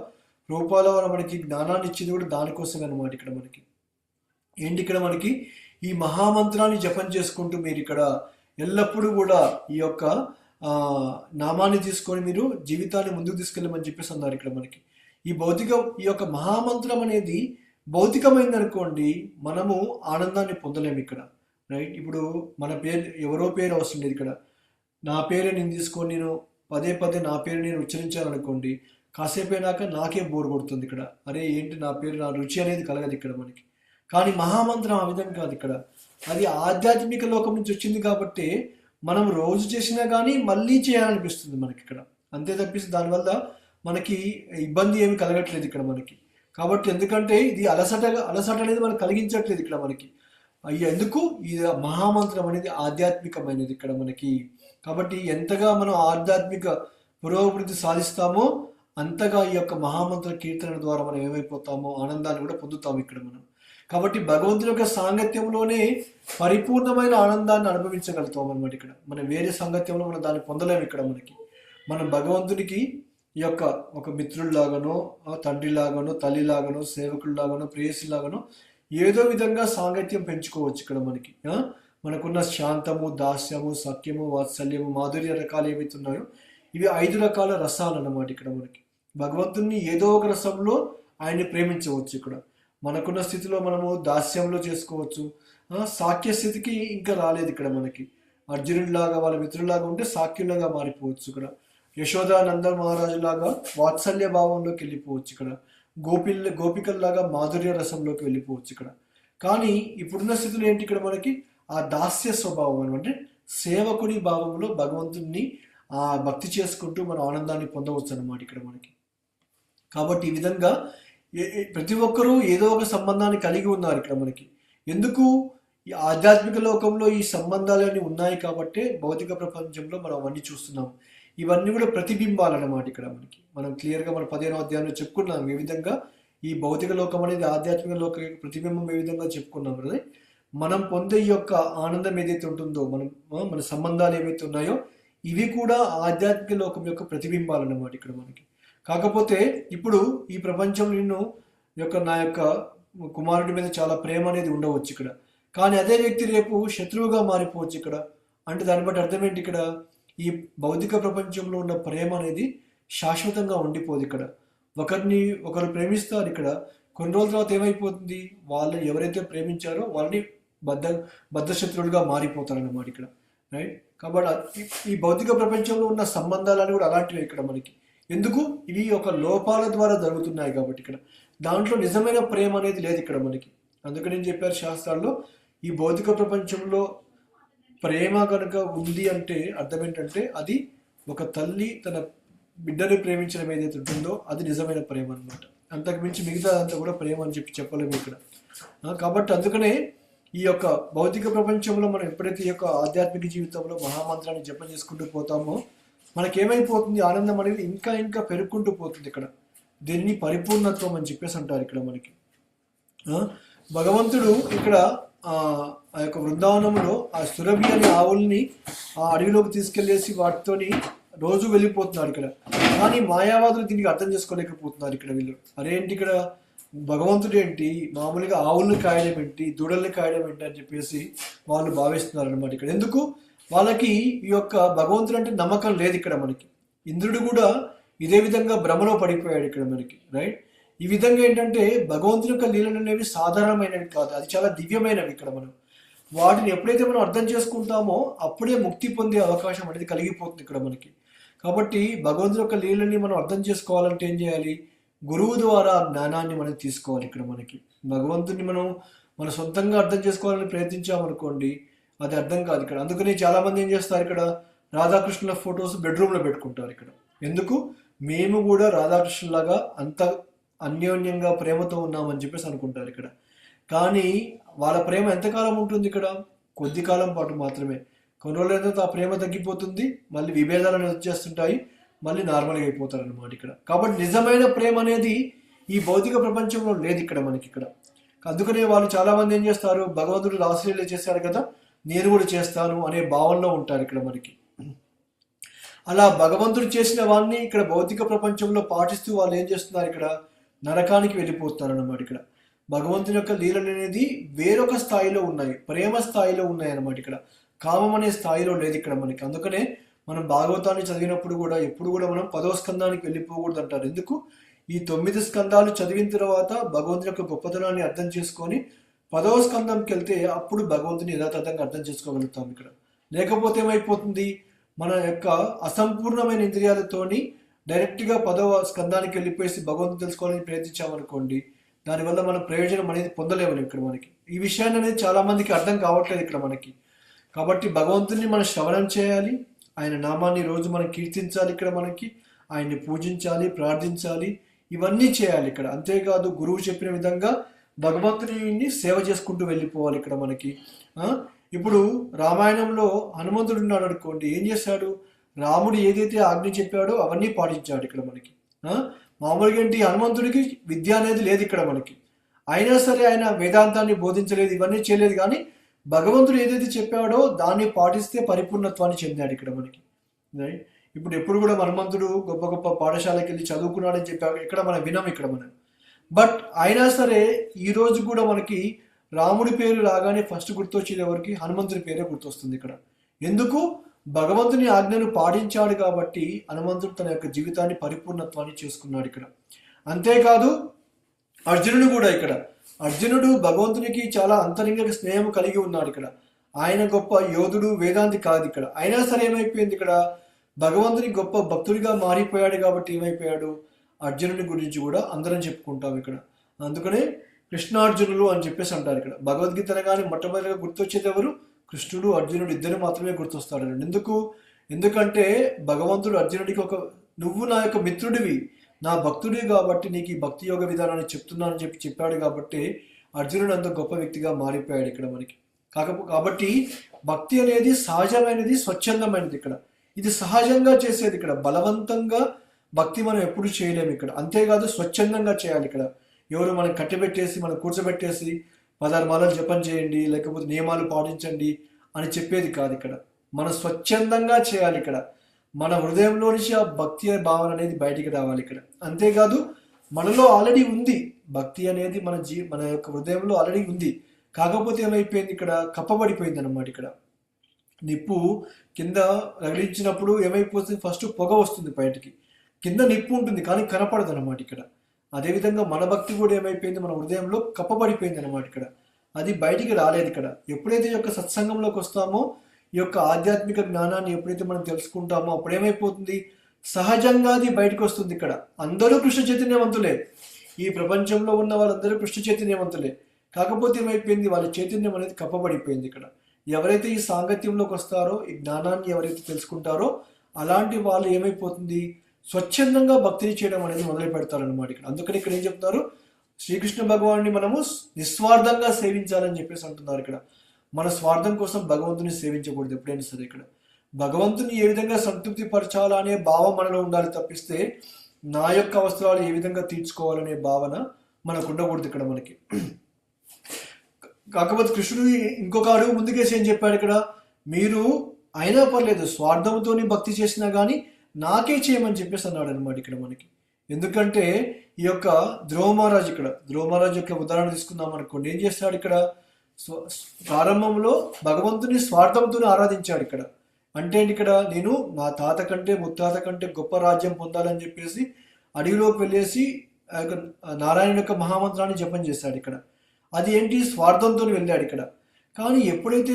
రూపాల వల్ల మనకి జ్ఞానాన్ని ఇచ్చింది కూడా దానికోసమే అనమాట ఇక్కడ మనకి. ఏంటి ఇక్కడ మనకి ఈ మహామంత్రాన్ని జపం చేసుకుంటూ మీరు ఇక్కడ ఎల్లప్పుడూ కూడా ఈ యొక్క నామాన్ని తీసుకొని మీరు జీవితాన్ని ముందుకు తీసుకెళ్ళమని చెప్పేసి అన్నారు ఇక్కడ మనకి. ఈ యొక్క మహామంత్రం అనేది భౌతికమైంది అనుకోండి, మనము ఆనందాన్ని పొందలేము ఇక్కడ, రైట్? ఇప్పుడు మన పేరు ఎవరో పేరు అవసరం లేదు ఇక్కడ. నా పేరే నేను తీసుకొని నేను పదే నా పేరు నేను ఉచ్చరించాలనుకోండి, కాసేపు అయినాక నాకే బోర్ కొడుతుంది ఇక్కడ. అరే ఏంటి నా పేరు, నా రుచి అనేది కలగదు ఇక్కడ మనకి. కానీ మహామంత్రం ఆ విధంగా కాదు ఇక్కడ. అది ఆధ్యాత్మిక లోకం నుంచి వచ్చింది కాబట్టి మనం రోజు చేసినా కానీ మళ్ళీ చేయాలనిపిస్తుంది మనకి ఇక్కడ. అంతే తప్పిస్తే దానివల్ల మనకి ఇబ్బంది ఏమి కలగట్లేదు ఇక్కడ మనకి. కాబట్టి ఎందుకంటే ఇది అలసట అనేది మనకు కలిగించట్లేదు ఇక్కడ మనకి. ఎందుకు? ఈ మహామంత్రం అనేది ఆధ్యాత్మికమైనది ఇక్కడ మనకి. కాబట్టి ఎంతగా మనం ఆధ్యాత్మిక పురోభివృద్ధి సాధిస్తామో అంతగా ఈ యొక్క మహామంత్ర కీర్తన ద్వారా మనం ఏమైపోతామో ఆనందాన్ని కూడా పొందుతాము ఇక్కడ మనం. కాబట్టి భగవంతుని యొక్క సాంగత్యంలోనే పరిపూర్ణమైన ఆనందాన్ని అనుభవించగలుగుతాం అనమాట ఇక్కడ. మనం వేరే సాంగత్యంలో మనం దాన్ని పొందలేము ఇక్కడ మనకి. మనం భగవంతునికి ఈ యొక్క ఒక మిత్రుల్లాగానో, తండ్రిలాగానో, తల్లిలాగానో, సేవకుల్లాగానో, ప్రేయసిలాగానో ఏదో విధంగా సాంగత్యం పెంచుకోవచ్చు ఇక్కడ మనకి. మనకున్న శాంతము, దాస్యము, సఖ్యము, వాత్సల్యము, మాధుర్య రకాలు ఏవైతే ఉన్నాయో ఇవి 5 రకాల రసాలు అన్నమాట ఇక్కడ మనకి. భగవంతుని ఏదో ఒక రసంలో ఆయన్ని ప్రేమించవచ్చు ఇక్కడ. మనకున్న స్థితిలో మనము దాస్యంలో చేసుకోవచ్చు, సాఖ్య స్థితికి ఇంకా రాలేదు ఇక్కడ మనకి. అర్జునుడిలాగా వాళ్ళ మిత్రులాగా ఉంటే సాఖ్యులాగా మారిపోవచ్చు ఇక్కడ. యశోద నంద మహారాజులాగా వాత్సల్య భావంలోకి వెళ్ళిపోవచ్చు ఇక్కడ. గోపికల్లాగా మాధుర్య రసంలోకి వెళ్ళిపోవచ్చు ఇక్కడ. కానీ ఇప్పుడున్న స్థితిలో ఏంటి ఇక్కడ మనకి ఆ దాస్య స్వభావం అంటే సేవకుని భావంలో భగవంతుణ్ణి ఆ భక్తి చేసుకుంటూ మన ఆనందాన్ని పొందవచ్చు అన్నమాట ఇక్కడ మనకి. కాబట్టి ఈ విధంగా ప్రతి ఒక్కరూ ఏదో ఒక సంబంధాన్ని కలిగి ఉన్నారు ఇక్కడ మనకి. ఎందుకు ఈ ఆధ్యాత్మిక లోకంలో ఈ సంబంధాలన్నీ ఉన్నాయి కాబట్టే భౌతిక ప్రపంచంలో మనం అవన్నీ చూస్తున్నాం. ఇవన్నీ కూడా ప్రతిబింబాలు అన్నమాట ఇక్కడ మనకి. మనం క్లియర్గా మన 15వ అధ్యాయంలో చెప్పుకున్నాం ఏ విధంగా ఈ భౌతిక లోకం అనేది ఆధ్యాత్మిక లోక ప్రతిబింబం ఏ విధంగా చెప్పుకున్నాం కదా. మనం పొందే ఈ యొక్క ఆనందం ఏదైతే ఉంటుందో మన సంబంధాలు ఏవైతే ఉన్నాయో ఇవి కూడా ఆధ్యాత్మిక లోకం యొక్క ప్రతిబింబాలు అన్నమాట ఇక్కడ మనకి. కాకపోతే ఇప్పుడు ఈ ప్రపంచంలో నా యొక్క కుమారుడి మీద చాలా ప్రేమ అనేది ఉండవచ్చు ఇక్కడ. కానీ అదే వ్యక్తి రేపు శత్రువుగా మారిపోవచ్చు ఇక్కడ. అంటే దాన్ని బట్టి అర్థం ఏంటి ఇక్కడ ఈ భౌతిక ప్రపంచంలో ఉన్న ప్రేమ అనేది శాశ్వతంగా ఉండిపోదు ఇక్కడ. ఒకరు ప్రేమిస్తారు ఇక్కడ, కొన్ని రోజుల తర్వాత ఏమైపోతుంది, వాళ్ళు ఎవరైతే ప్రేమించారో వాళ్ళని బద్ధశత్రువులుగా మారిపోతారు అన్నమాట ఇక్కడ. రైట్. కాబట్టి ఈ భౌతిక ప్రపంచంలో ఉన్న సంబంధాలని కూడా అలాంటివి ఇక్కడ మనకి. ఎందుకు ఇవి ఒక లోపాల ద్వారా జరుగుతున్నాయి కాబట్టి ఇక్కడ దాంట్లో నిజమైన ప్రేమ అనేది లేదు ఇక్కడ మనకి. అందుకని నేను చెప్పారు శాస్త్రాల్లో ఈ భౌతిక ప్రపంచంలో ప్రేమ కనుక ఉంది అంటే అర్థం ఏంటంటే అది ఒక తల్లి తన బిడ్డని ప్రేమించడం ఏదైతే ఉంటుందో అది నిజమైన ప్రేమ అనమాట. అంతకు మించి మిగతా అంతా కూడా ప్రేమ అని చెప్పలేము ఇక్కడ. కాబట్టి అందుకనే ఈ యొక్క భౌతిక ప్రపంచంలో మనం ఎప్పుడైతే ఈ యొక్క ఆధ్యాత్మిక జీవితంలో మహామంత్రాన్ని జపం చేసుకుంటూ పోతామో మనకేమైపోతుంది, ఆనందం అనేది ఇంకా ఇంకా పెరుగుకుంటూ పోతుంది ఇక్కడ. దీన్ని పరిపూర్ణత్వం అని చెప్పేసి అంటారు ఇక్కడ మనకి. భగవంతుడు ఇక్కడ ఆ యొక్క బృందావనంలో ఆ సురభి అనే ఆవుల్ని ఆ అడవిలోకి తీసుకెళ్లేసి వాటితోని రోజు వెళ్ళిపోతున్నారు ఇక్కడ. కానీ మాయావాదులు దీనికి అర్థం చేసుకోలేకపోతున్నారు ఇక్కడ వీళ్ళు. అరేంటి ఇక్కడ భగవంతుడు ఏంటి మామూలుగా ఆవుల్ని కాయడం ఏంటి, దూడల్ని కాయడం ఏంటి అని చెప్పేసి వాళ్ళు భావిస్తున్నారు అనమాట ఇక్కడ. ఎందుకు వాళ్ళకి ఈ యొక్క భగవంతుడు అంటే నమ్మకం లేదు ఇక్కడ మనకి. ఇంద్రుడు కూడా ఇదే విధంగా భ్రమలో పడిపోయాడు ఇక్కడ మనకి. రైట్. ఈ విధంగా ఏంటంటే భగవంతుని యొక్క లీలలు అనేవి సాధారణమైనవి కాదు, అది చాలా దివ్యమైనవి ఇక్కడ. మనం వాటిని ఎప్పుడైతే మనం అర్థం చేసుకుంటామో అప్పుడే ముక్తి పొందే అవకాశం అనేది కలిగిపోతుంది ఇక్కడ మనకి. కాబట్టి భగవంతుని యొక్క లీలని మనం అర్థం చేసుకోవాలంటే ఏం చేయాలి, గురువు ద్వారా జ్ఞానాన్ని మనం తీసుకోవాలి ఇక్కడ మనకి. భగవంతుని మనం మన సొంతంగా అర్థం చేసుకోవాలని ప్రయత్నించామనుకోండి అది అర్థం కాదు ఇక్కడ. అందుకని చాలా మంది ఏం చేస్తారు ఇక్కడ రాధాకృష్ణుల ఫొటోస్ బెడ్రూమ్లో పెట్టుకుంటారు ఇక్కడ. ఎందుకు మేము కూడా రాధాకృష్ణులాగా అంత అన్యోన్యంగా ప్రేమతో ఉన్నామని చెప్పేసి అనుకుంటారు ఇక్కడ. కానీ వాళ్ళ ప్రేమ ఎంతకాలం ఉంటుంది ఇక్కడ, కొద్ది కాలం పాటు మాత్రమే. కొన్ని రోజుల తర్వాత ఆ ప్రేమ తగ్గిపోతుంది, మళ్ళీ విభేదాలు అనేది వచ్చేస్తుంటాయి, మళ్ళీ నార్మల్గా అయిపోతారు అనమాట ఇక్కడ. కాబట్టి నిజమైన ప్రేమ అనేది ఈ భౌతిక ప్రపంచంలో లేదు ఇక్కడ మనకి ఇక్కడ. అందుకనే వాళ్ళు చాలా మంది ఏం చేస్తారు, భగవంతుడు రాసలీల చేశారు కదా నేను కూడా చేస్తాను అనే భావనలో ఉంటారు ఇక్కడ మనకి. అలా భగవంతుడు చేసిన వాడిని ఇక్కడ భౌతిక ప్రపంచంలో పాటిస్తూ వాళ్ళు ఏం చేస్తున్నారు ఇక్కడ నరకానికి వెళ్ళిపోతున్నారు అన్నమాట ఇక్కడ. భగవంతుని యొక్క లీలలు అనేది వేరొక స్థాయిలో ఉన్నాయి, ప్రేమ స్థాయిలో ఉన్నాయి అన్నమాట ఇక్కడ. కామం అనే స్థాయిలో లేదు ఇక్కడ మనకి. అందుకనే మనం భాగవతాన్ని చదివినప్పుడు కూడా ఎప్పుడు కూడా మనం 10వ స్కందానికి వెళ్ళిపోకూడదు అంటారు. ఎందుకు ఈ 9 స్కందాలు చదివిన తర్వాత భగవంతుని యొక్క గొప్పతనాన్ని అర్థం చేసుకొని 10వ స్కందంకి వెళ్తే అప్పుడు భగవంతుని యథాతథంగా అర్థం చేసుకోగలుగుతాం ఇక్కడ. లేకపోతే ఏమైపోతుంది, మన యొక్క అసంపూర్ణమైన ఇంద్రియాలతోని డైరెక్ట్గా 10వ స్కందానికి వెళ్ళిపోయి భగవంతుని తెలుసుకోవాలని ప్రయత్నించామనుకోండి, దానివల్ల మనం ప్రయోజనం అనేది పొందలేము ఇక్కడ మనకి. ఈ విషయాన్ని అనేది చాలా మందికి అర్థం కావట్లేదు ఇక్కడ మనకి. కాబట్టి భగవంతుని మనం శ్రవణం చేయాలి, ఆయన నామాన్ని రోజు మనం కీర్తించాలి ఇక్కడ మనకి, ఆయన్ని పూజించాలి, ప్రార్థించాలి, ఇవన్నీ చేయాలి ఇక్కడ. అంతేకాదు గురువు చెప్పిన విధంగా భగవంతుని సేవ చేసుకుంటూ వెళ్ళిపోవాలి ఇక్కడ మనకి. ఇప్పుడు రామాయణంలో హనుమంతుడు ఉన్నాడు అనుకోండి, ఏం చేశాడు, రాముడు ఏదైతే ఆజ్ఞ చెప్పాడో అవన్నీ పాటించాడు ఇక్కడ మనకి. మామూలుగా ఏంటి హనుమంతుడికి విద్య అనేది లేదు ఇక్కడ మనకి, అయినా సరే ఆయన వేదాంతాన్ని బోధించలేదు, ఇవన్నీ చేయలేదు. కానీ భగవంతుడు ఏదైతే చెప్పాడో దాన్ని పాటిస్తే పరిపూర్ణత్వాన్ని చెందాడు ఇక్కడ మనకి. ఇప్పుడు ఎప్పుడు కూడా హనుమంతుడు గొప్ప గొప్ప పాఠశాలకి వెళ్ళి చదువుకున్నాడని చెప్పాడు ఇక్కడ మనం వినం ఇక్కడ మనం. బట్ అయినా సరే ఈ రోజు కూడా మనకి రాముడి పేరు రాగానే ఫస్ట్ గుర్తొచ్చేది ఎవరికి, హనుమంతుడి పేరే గుర్తొస్తుంది ఇక్కడ. ఎందుకు, భగవంతుని ఆజ్ఞను పాటించాడు కాబట్టి హనుమంతుడు తన యొక్క జీవితాన్ని పరిపూర్ణత్వాన్ని చేసుకున్నాడు ఇక్కడ. అంతేకాదు అర్జునుడు కూడా ఇక్కడ అర్జునుడు భగవంతునికి చాలా అంతరంగిక స్నేహం కలిగి ఉన్నాడు ఇక్కడ. ఆయన గొప్ప యోధుడు వేదాంతి కాదు ఇక్కడ. అయినా సరే ఏమైపోయింది ఇక్కడ, భగవంతుని గొప్ప భక్తుడిగా మారిపోయాడు. కాబట్టి ఏమైపోయాడు, అర్జునుడి గురించి కూడా అందరం చెప్పుకుంటాం ఇక్కడ. అందుకనే కృష్ణార్జునులు అని చెప్పేసి అంటారు ఇక్కడ. భగవద్గీత అనగానే మొట్టమొదటిగా గుర్తొచ్చేది ఎవరు, కృష్ణుడు అర్జునుడు ఇద్దరు మాత్రమే గుర్తొస్తాడు. ఎందుకంటే భగవంతుడు అర్జునుడికి నువ్వు నా యొక్క మిత్రుడివి, నా భక్తుడివి కాబట్టి నీకు ఈ భక్తి యోగ విధానాన్ని చెప్తున్నానని చెప్పాడు. కాబట్టి అర్జునుడు అంత గొప్ప వ్యక్తిగా మారిపోయాడు ఇక్కడ మనకి. కాబట్టి భక్తి అనేది సహజమైనది, స్వచ్ఛందమైనది ఇక్కడ. ఇది సహజంగా చేసేది ఇక్కడ. బలవంతంగా భక్తి మనం ఎప్పుడు చేయలేము ఇక్కడ. అంతేకాదు స్వచ్ఛందంగా చేయాలి ఇక్కడ. ఎవరు మనం కట్టబెట్టేసి మనం కూర్చోబెట్టేసి 16 మాలలు జపం చేయండి, లేకపోతే నియమాలు పాటించండి అని చెప్పేది కాదు ఇక్కడ. మనం స్వచ్ఛందంగా చేయాలి ఇక్కడ. మన హృదయంలో నుంచి ఆ భక్తి భావన అనేది బయటికి రావాలి ఇక్కడ. అంతేకాదు మనలో ఆల్రెడీ ఉంది భక్తి అనేది, మన యొక్క హృదయంలో ఆల్రెడీ ఉంది. కాకపోతే ఏమైపోయింది ఇక్కడ, కప్పబడిపోయింది అన్నమాట ఇక్కడ. నిప్పు కింద రగిలించినప్పుడు ఏమైపోతుంది, ఫస్ట్ పొగ వస్తుంది బయటికి, కింద నిప్పు ఉంటుంది కానీ కనపడదు అనమాట ఇక్కడ. అదేవిధంగా మన భక్తి కూడా ఏమైపోయింది, మన హృదయంలో కప్పబడిపోయింది అనమాట ఇక్కడ. అది బయటికి రాలేదు ఇక్కడ. ఎప్పుడైతే ఈ యొక్క సత్సంగంలోకి వస్తామో, ఈ యొక్క ఆధ్యాత్మిక జ్ఞానాన్ని ఎప్పుడైతే మనం తెలుసుకుంటామో అప్పుడు ఏమైపోతుంది, సహజంగా అది బయటకు వస్తుంది ఇక్కడ. అందరూ కృష్ణ చైతన్యవంతులే, ఈ ప్రపంచంలో ఉన్న వాళ్ళందరూ కృష్ణ చైతన్యవంతులే. కాకపోతే ఏమైపోయింది, వాళ్ళ చైతన్యం అనేది కప్పబడిపోయింది ఇక్కడ. ఎవరైతే ఈ సాంగత్యంలోకి వస్తారో, ఈ జ్ఞానాన్ని ఎవరైతే తెలుసుకుంటారో అలాంటి వాళ్ళు ఏమైపోతుంది, స్వచ్ఛందంగా భక్తిని చేయడం అనేది మొదలు పెడతారనమాట ఇక్కడ. అందుకని ఇక్కడ ఏం చెప్తున్నారు, శ్రీకృష్ణ భగవాన్ని మనము నిస్వార్థంగా సేవించాలని చెప్పేసి అంటున్నారు ఇక్కడ. మన స్వార్థం కోసం భగవంతుని సేవించకూడదు ఎప్పుడైనా సరే ఇక్కడ. భగవంతుని ఏ విధంగా సంతృప్తి పరచాలా అనే భావం మనలో ఉండాలి తప్పిస్తే నా యొక్క అవసరాలు ఏ విధంగా తీర్చుకోవాలనే భావన మనకు ఉండకూడదు ఇక్కడ మనకి. కాకపోతే కృష్ణుడు ఇంకొక అడుగు ముందుకేసి ఏం చెప్పాడు ఇక్కడ, మీరు అయినా పర్లేదు స్వార్థంతో భక్తి చేసినా కానీ నాకే చేయమని చెప్పేసి అన్నాడు అనమాట ఇక్కడ మనకి. ఎందుకంటే ఈ యొక్క ధ్రువ మహారాజ్ యొక్క ఉదాహరణ తీసుకుందాం అనుకోండి. ఏం చేస్తాడు ఇక్కడ, ప్రారంభంలో భగవంతుని స్వార్థంతో ఆరాధించాడు ఇక్కడ. అంటే ఇక్కడ నేను నా తాత కంటే ముత్తాత కంటే గొప్ప రాజ్యం పొందాలని చెప్పేసి అడవిలోకి వెళ్ళేసి నారాయణ యొక్క మహామంత్రాన్ని జపం చేశాడు ఇక్కడ. అది ఏంటి, స్వార్థంతో వెళ్ళాడు ఇక్కడ. కానీ ఎప్పుడైతే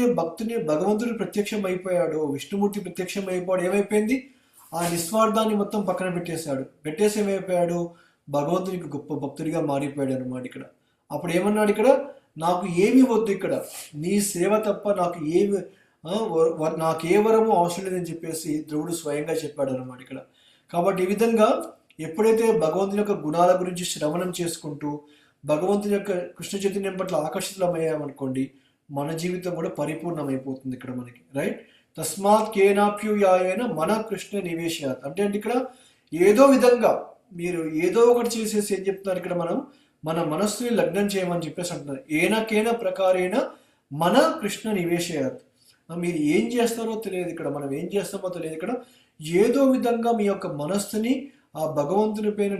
భగవంతుడు ప్రత్యక్షం అయిపోయాడో, విష్ణుమూర్తి ప్రత్యక్షం అయిపోయాడు, ఏమైపోయింది, ఆ నిస్వార్థాన్ని మొత్తం పక్కన పెట్టేసి ఏమైపోయాడు, భగవంతునికి గొప్ప భక్తుడిగా మారిపోయాడు అనమాట ఇక్కడ. అప్పుడు ఏమన్నాడు ఇక్కడ, నాకు ఏమి వద్దు ఇక్కడ, నీ సేవ తప్ప నాకు ఏ వరము అవసరం లేదని చెప్పేసి ధ్రువుడు స్వయంగా చెప్పాడు అనమాట ఇక్కడ. కాబట్టి ఈ విధంగా ఎప్పుడైతే భగవంతుని యొక్క గుణాల గురించి శ్రవణం చేసుకుంటూ భగవంతుని యొక్క కృష్ణ చైతన్యం పట్ల ఆకర్షితులమయ్యామనుకోండి, మన జీవితం కూడా పరిపూర్ణమైపోతుంది ఇక్కడ మనకి. రైట్, తస్మాత్ కేనాప్యుయాయన మన కృష్ణ నివేశాత్ అంటే ఇక్కడ ఏదో విధంగా మీరు ఏదో ఒకటి చేసేసి ఏం చెప్తున్నారు ఇక్కడ, మన మనస్సుని లగ్నం చేయమని చెప్పేసి అంటున్నారు. ఏనకేన ప్రకారేణ మన కృష్ణ నివేశయాత్. మీరు ఏం చేస్తారో తెలియదు ఇక్కడ, మనం ఏం చేస్తామో తెలియదు ఇక్కడ. ఏదో విధంగా మీ యొక్క మనస్సుని ఆ భగవంతుని పైన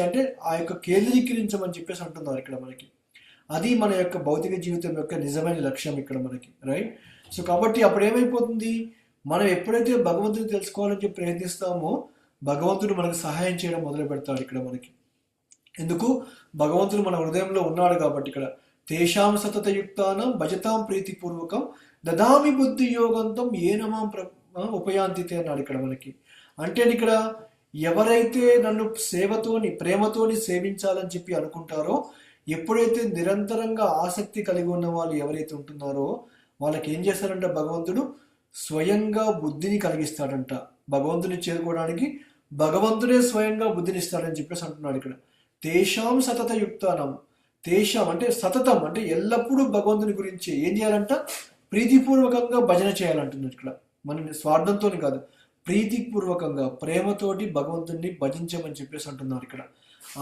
అంటే ఆ యొక్క కేంద్రీకరించమని చెప్పేసి అంటున్నారు ఇక్కడ మనకి. అది మన యొక్క భౌతిక జీవితం యొక్క నిజమైన లక్ష్యం ఇక్కడ మనకి. రైట్, సో కాబట్టి అప్పుడు ఏమైపోతుంది, మనం ఎప్పుడైతే భగవంతుని తెలుసుకోవాలని చెప్పి ప్రయత్నిస్తామో భగవంతుడు మనకు సహాయం చేయడం మొదలు పెడతాడు ఇక్కడ మనకి. ఎందుకు, భగవంతుడు మన హృదయంలో ఉన్నాడు కాబట్టి ఇక్కడ. తేషాం సతతయుక్తానం భజతాం ప్రీతిపూర్వకం దదామి బుద్ధి యోగంతం ఏనమాం ఉపయాంతితే అన్నాడు ఇక్కడ మనకి. అంటే ఇక్కడ ఎవరైతే నన్ను ప్రేమతోని సేవించాలని చెప్పి అనుకుంటారో, ఎప్పుడైతే నిరంతరంగా ఆసక్తి కలిగి ఉన్న వాళ్ళు ఎవరైతే ఉంటున్నారో వాళ్ళకి ఏం చేస్తారంట, భగవంతుడు స్వయంగా బుద్ధిని కలిగిస్తాడంట. భగవంతుని చేరుకోవడానికి భగవంతుడే స్వయంగా బుద్ధిని ఇస్తాడని చెప్పేసి అంటున్నాడు ఇక్కడ. తేషాం సతతయుక్తానం, తేషాం అంటే సతతం అంటే ఎల్లప్పుడూ భగవంతుని గురించి ఏం చేయాలంట, ప్రీతిపూర్వకంగా భజన చేయాలంటున్నారు ఇక్కడ. మన స్వార్థంతో కాదు, ప్రీతిపూర్వకంగా ప్రేమతోటి భగవంతుడిని భజించమని చెప్పేసి అంటున్నారు ఇక్కడ.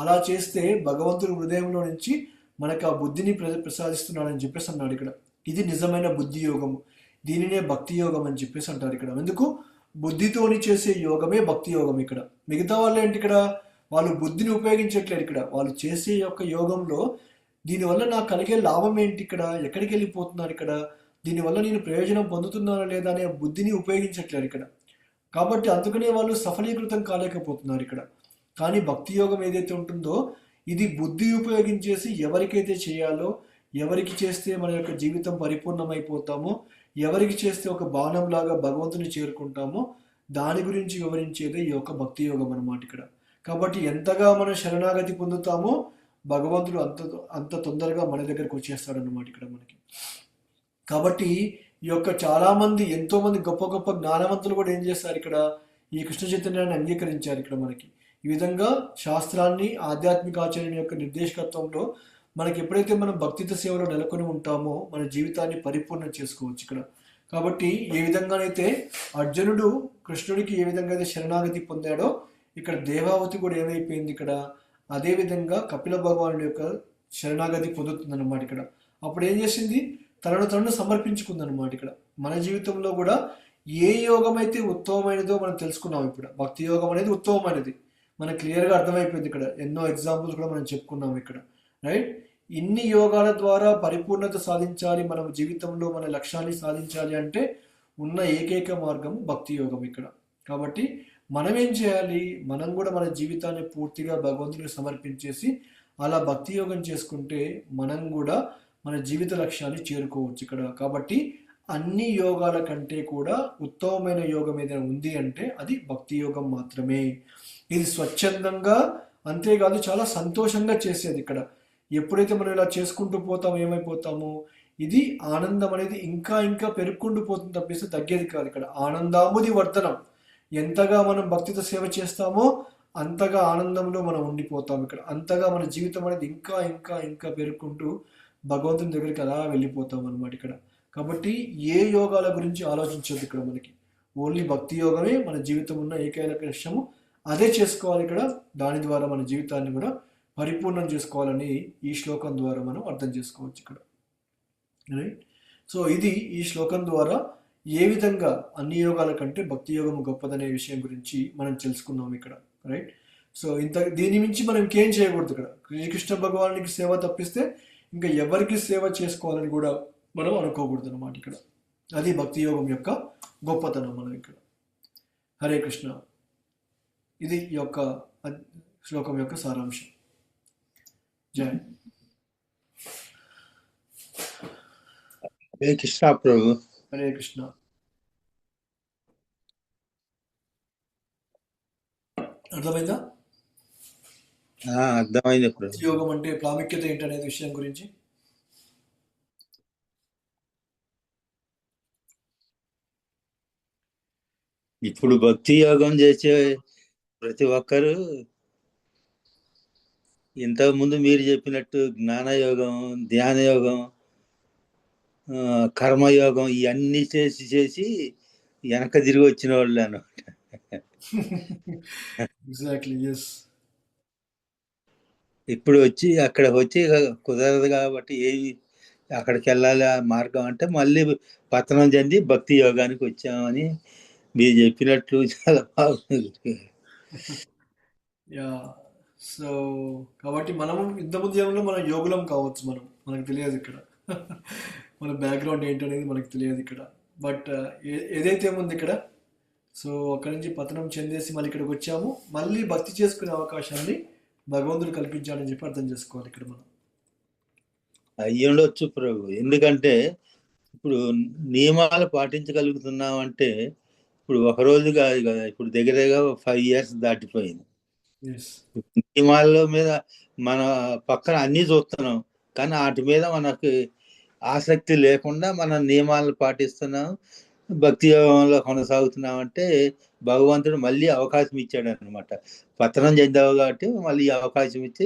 అలా చేస్తే భగవంతుడి హృదయంలో నుంచి మనకు ఆ బుద్ధిని ప్రసాదిస్తున్నాడని చెప్పేసి అన్నాడు ఇక్కడ. ఇది నిజమైన బుద్ధి యోగము, దీనినే భక్తి యోగం అని చెప్పేసి అంటారు ఇక్కడ. ఎందుకు, బుద్ధితోని చేసే యోగమే భక్తి యోగం ఇక్కడ. మిగతా వాళ్ళు ఏంటి ఇక్కడ, వాళ్ళు బుద్ధిని ఉపయోగించట్లేదు ఇక్కడ. వాళ్ళు చేసే యొక్క యోగంలో దీనివల్ల నాకు కలిగే లాభం ఏంటి, ఇక్కడ ఎక్కడికి వెళ్ళిపోతున్నారు, ఇక్కడ దీనివల్ల నేను ప్రయోజనం పొందుతున్నానా లేదా అనే బుద్ధిని ఉపయోగించట్లేదు ఇక్కడ. కాబట్టి అందుకనే వాళ్ళు సఫలీకృతం కాలేకపోతున్నారు ఇక్కడ. కానీ భక్తి యోగం ఏదైతే ఉంటుందో ఇది బుద్ధి ఉపయోగించేసి ఎవరికైతే చేయాలో, ఎవరికి చేస్తే మన యొక్క జీవితం పరిపూర్ణమైపోతామో, ఎవరికి చేస్తే ఒక బాణంలాగా భగవంతుని చేరుకుంటామో దాని గురించి వివరించేదే ఈ యొక్క భక్తి యోగం అన్నమాట ఇక్కడ. కాబట్టి ఎంతగా మనం శరణాగతి పొందుతామో భగవంతుడు అంత అంత తొందరగా మన దగ్గరకు వచ్చేస్తాడన్నమాట ఇక్కడ మనకి. కాబట్టి ఈ యొక్క చాలా మంది, ఎంతో మంది గొప్ప గొప్ప జ్ఞానవంతులు కూడా ఏం చేస్తారు ఇక్కడ, ఈ కృష్ణ చైతన్యాన్ని అంగీకరించారు ఇక్కడ మనకి. ఈ విధంగా శాస్త్రాన్ని, ఆధ్యాత్మిక ఆచార్యుని యొక్క నిర్దేశకత్వంలో మనకి ఎప్పుడైతే మనం భక్తిత సేవలో నెలకొని ఉంటామో మన జీవితాన్ని పరిపూర్ణం చేసుకోవచ్చు ఇక్కడ. కాబట్టి ఏ విధంగానైతే అర్జునుడు కృష్ణుడికి ఏ విధంగా అయితే శరణాగతి పొందాడో, ఇక్కడ దేవావతి కూడా ఏమైపోయింది ఇక్కడ, అదే విధంగా కపిల భగవానుడి యొక్క శరణాగతి పొందుతుందన్నమాట ఇక్కడ. అప్పుడు ఏం చేసింది, తనను సమర్పించుకుందన్నమాట ఇక్కడ. మన జీవితంలో కూడా ఏ యోగం అయితే ఉత్తమమైనదో మనం తెలుసుకున్నాం ఇప్పుడు. భక్తి యోగం అనేది ఉత్తమమైనది మనకు క్లియర్గా అర్థమైపోయింది ఇక్కడ. ఎన్నో ఎగ్జాంపుల్స్ కూడా మనం చెప్పుకున్నాం ఇక్కడ, రైట్. ఇన్ని యోగాల ద్వారా పరిపూర్ణత సాధించాలి, మన జీవితంలో మన లక్ష్యాన్ని సాధించాలి అంటే ఉన్న ఏకైక మార్గం భక్తి యోగం ఇక్కడ. కాబట్టి మనం ఏం చేయాలి, మనం కూడా మన జీవితాన్ని పూర్తిగా భగవంతునికి సమర్పించేసి అలా భక్తి యోగం చేసుకుంటే మనం కూడా మన జీవిత లక్ష్యాన్ని చేరుకోవచ్చు ఇక్కడ. కాబట్టి అన్ని యోగాల కంటే కూడా ఉత్తమమైన యోగం ఏదైనా ఉంది అంటే అది భక్తి యోగం మాత్రమే. ఇది స్వచ్ఛందంగా, అంతేకాదు చాలా సంతోషంగా చేసేది ఇక్కడ. ఎప్పుడైతే మనం ఇలా చేసుకుంటూ పోతామో ఏమైపోతామో, ఇది ఆనందం అనేది ఇంకా ఇంకా పెరుక్కుంటూ పోతుంది తప్పిస్తే తగ్గేది కాదు ఇక్కడ. ఆనందాముది వర్ధనం. ఎంతగా మనం భక్తితో సేవ చేస్తామో అంతగా ఆనందంలో మనం ఉండిపోతాం ఇక్కడ. అంతగా మన జీవితం అనేది ఇంకా ఇంకా ఇంకా పెరుక్కుంటూ భగవంతుని దగ్గరికి అలా వెళ్ళిపోతాం అనమాట ఇక్కడ. కాబట్టి ఏ యోగాల గురించి ఆలోచించదు ఇక్కడ మనకి. ఓన్లీ భక్తి యోగమే మన జీవితం ఉన్న ఏకైక లక్ష్యము, అదే చేసుకోవాలి ఇక్కడ. దాని ద్వారా మన జీవితాన్ని కూడా పరిపూర్ణం చేసుకోవాలని ఈ శ్లోకం ద్వారా మనం అర్థం చేసుకోవచ్చు ఇక్కడ, రైట్. సో ఇది ఈ శ్లోకం ద్వారా ఏ విధంగా అన్ని యోగాల కంటే భక్తి యోగం గొప్పదనే విషయం గురించి మనం తెలుసుకున్నాం ఇక్కడ, రైట్. సో దీని మించి మనం ఇంకేం చేయకూడదు ఇక్కడ. శ్రీకృష్ణ భగవానునికి సేవ తప్పిస్తే ఇంకా ఎవరికి సేవ చేసుకోవాలని కూడా మనం అనుకోకూడదు అన్నమాట ఇక్కడ. అది భక్తి యోగం యొక్క గొప్పతనం మనం ఇక్కడ. హరే కృష్ణ. ఇది ఈ యొక్క శ్లోకం యొక్క సారాంశం. జై. హరే కృష్ణ ప్రభు. హరే కృష్ణ. అర్థమైందా అర్థమైంది ప్రభు. భక్తి యోగం అంటే ప్రాముఖ్యత ఏంటనేది విషయం గురించి? ఇప్పుడు భక్తి యోగం చేసే ప్రతి ఒక్కరు ఇంతకు ముందు మీరు చెప్పినట్టు జ్ఞానయోగం, ధ్యాన యోగం, కర్మయోగం ఇవన్నీ చేసి వెనక తిరిగి వచ్చిన వాళ్ళు అనమాట. Exactly, yes. ఇప్పుడు అక్కడ వచ్చి కుదరదు కాబట్టి ఏది అక్కడికి వెళ్ళాలి ఆ మార్గం అంటే మళ్ళీ పతనం చెంది భక్తి యోగానికి వచ్చామని మీరు చెప్పినట్లు చాలా బాగుంది. యా. సో కాబట్టి మనం ఇంతకుముందు జన్మలో మనం యోగులం కావచ్చు, మనకు తెలియదు ఇక్కడ. మన బ్యాక్గ్రౌండ్ ఏంటనేది మనకు తెలియదు ఇక్కడ. బట్ ఏదైతే ఉంది ఇక్కడ, సో అక్కడి నుంచి పతనం చెందేసి మళ్ళీ ఇక్కడికి వచ్చాము. మళ్ళీ భక్తి చేసుకునే అవకాశాన్ని భగవంతుడు కల్పించాలని చెప్పి అర్థం చేసుకోవాలి ఇక్కడ మనం. అయ్యుండొచ్చు ప్రభు. ఎందుకంటే ఇప్పుడు నియమాలు పాటించగలుగుతున్నాం అంటే ఇప్పుడు ఒక రోజు కాదు కదా, ఇప్పుడు దగ్గర 5 years దాటిపోయింది. నియమాల మీద మన పక్కన అన్నీ చూస్తున్నాం కానీ వాటి మీద మనకు ఆసక్తి లేకుండా మనం నియమాలను పాటిస్తున్నాం, భక్తి యోగంలో కొనసాగుతున్నాం అంటే భగవంతుడు మళ్ళీ అవకాశం ఇచ్చాడు అనమాట. పతనం చెందావు కాబట్టి మళ్ళీ అవకాశం ఇచ్చి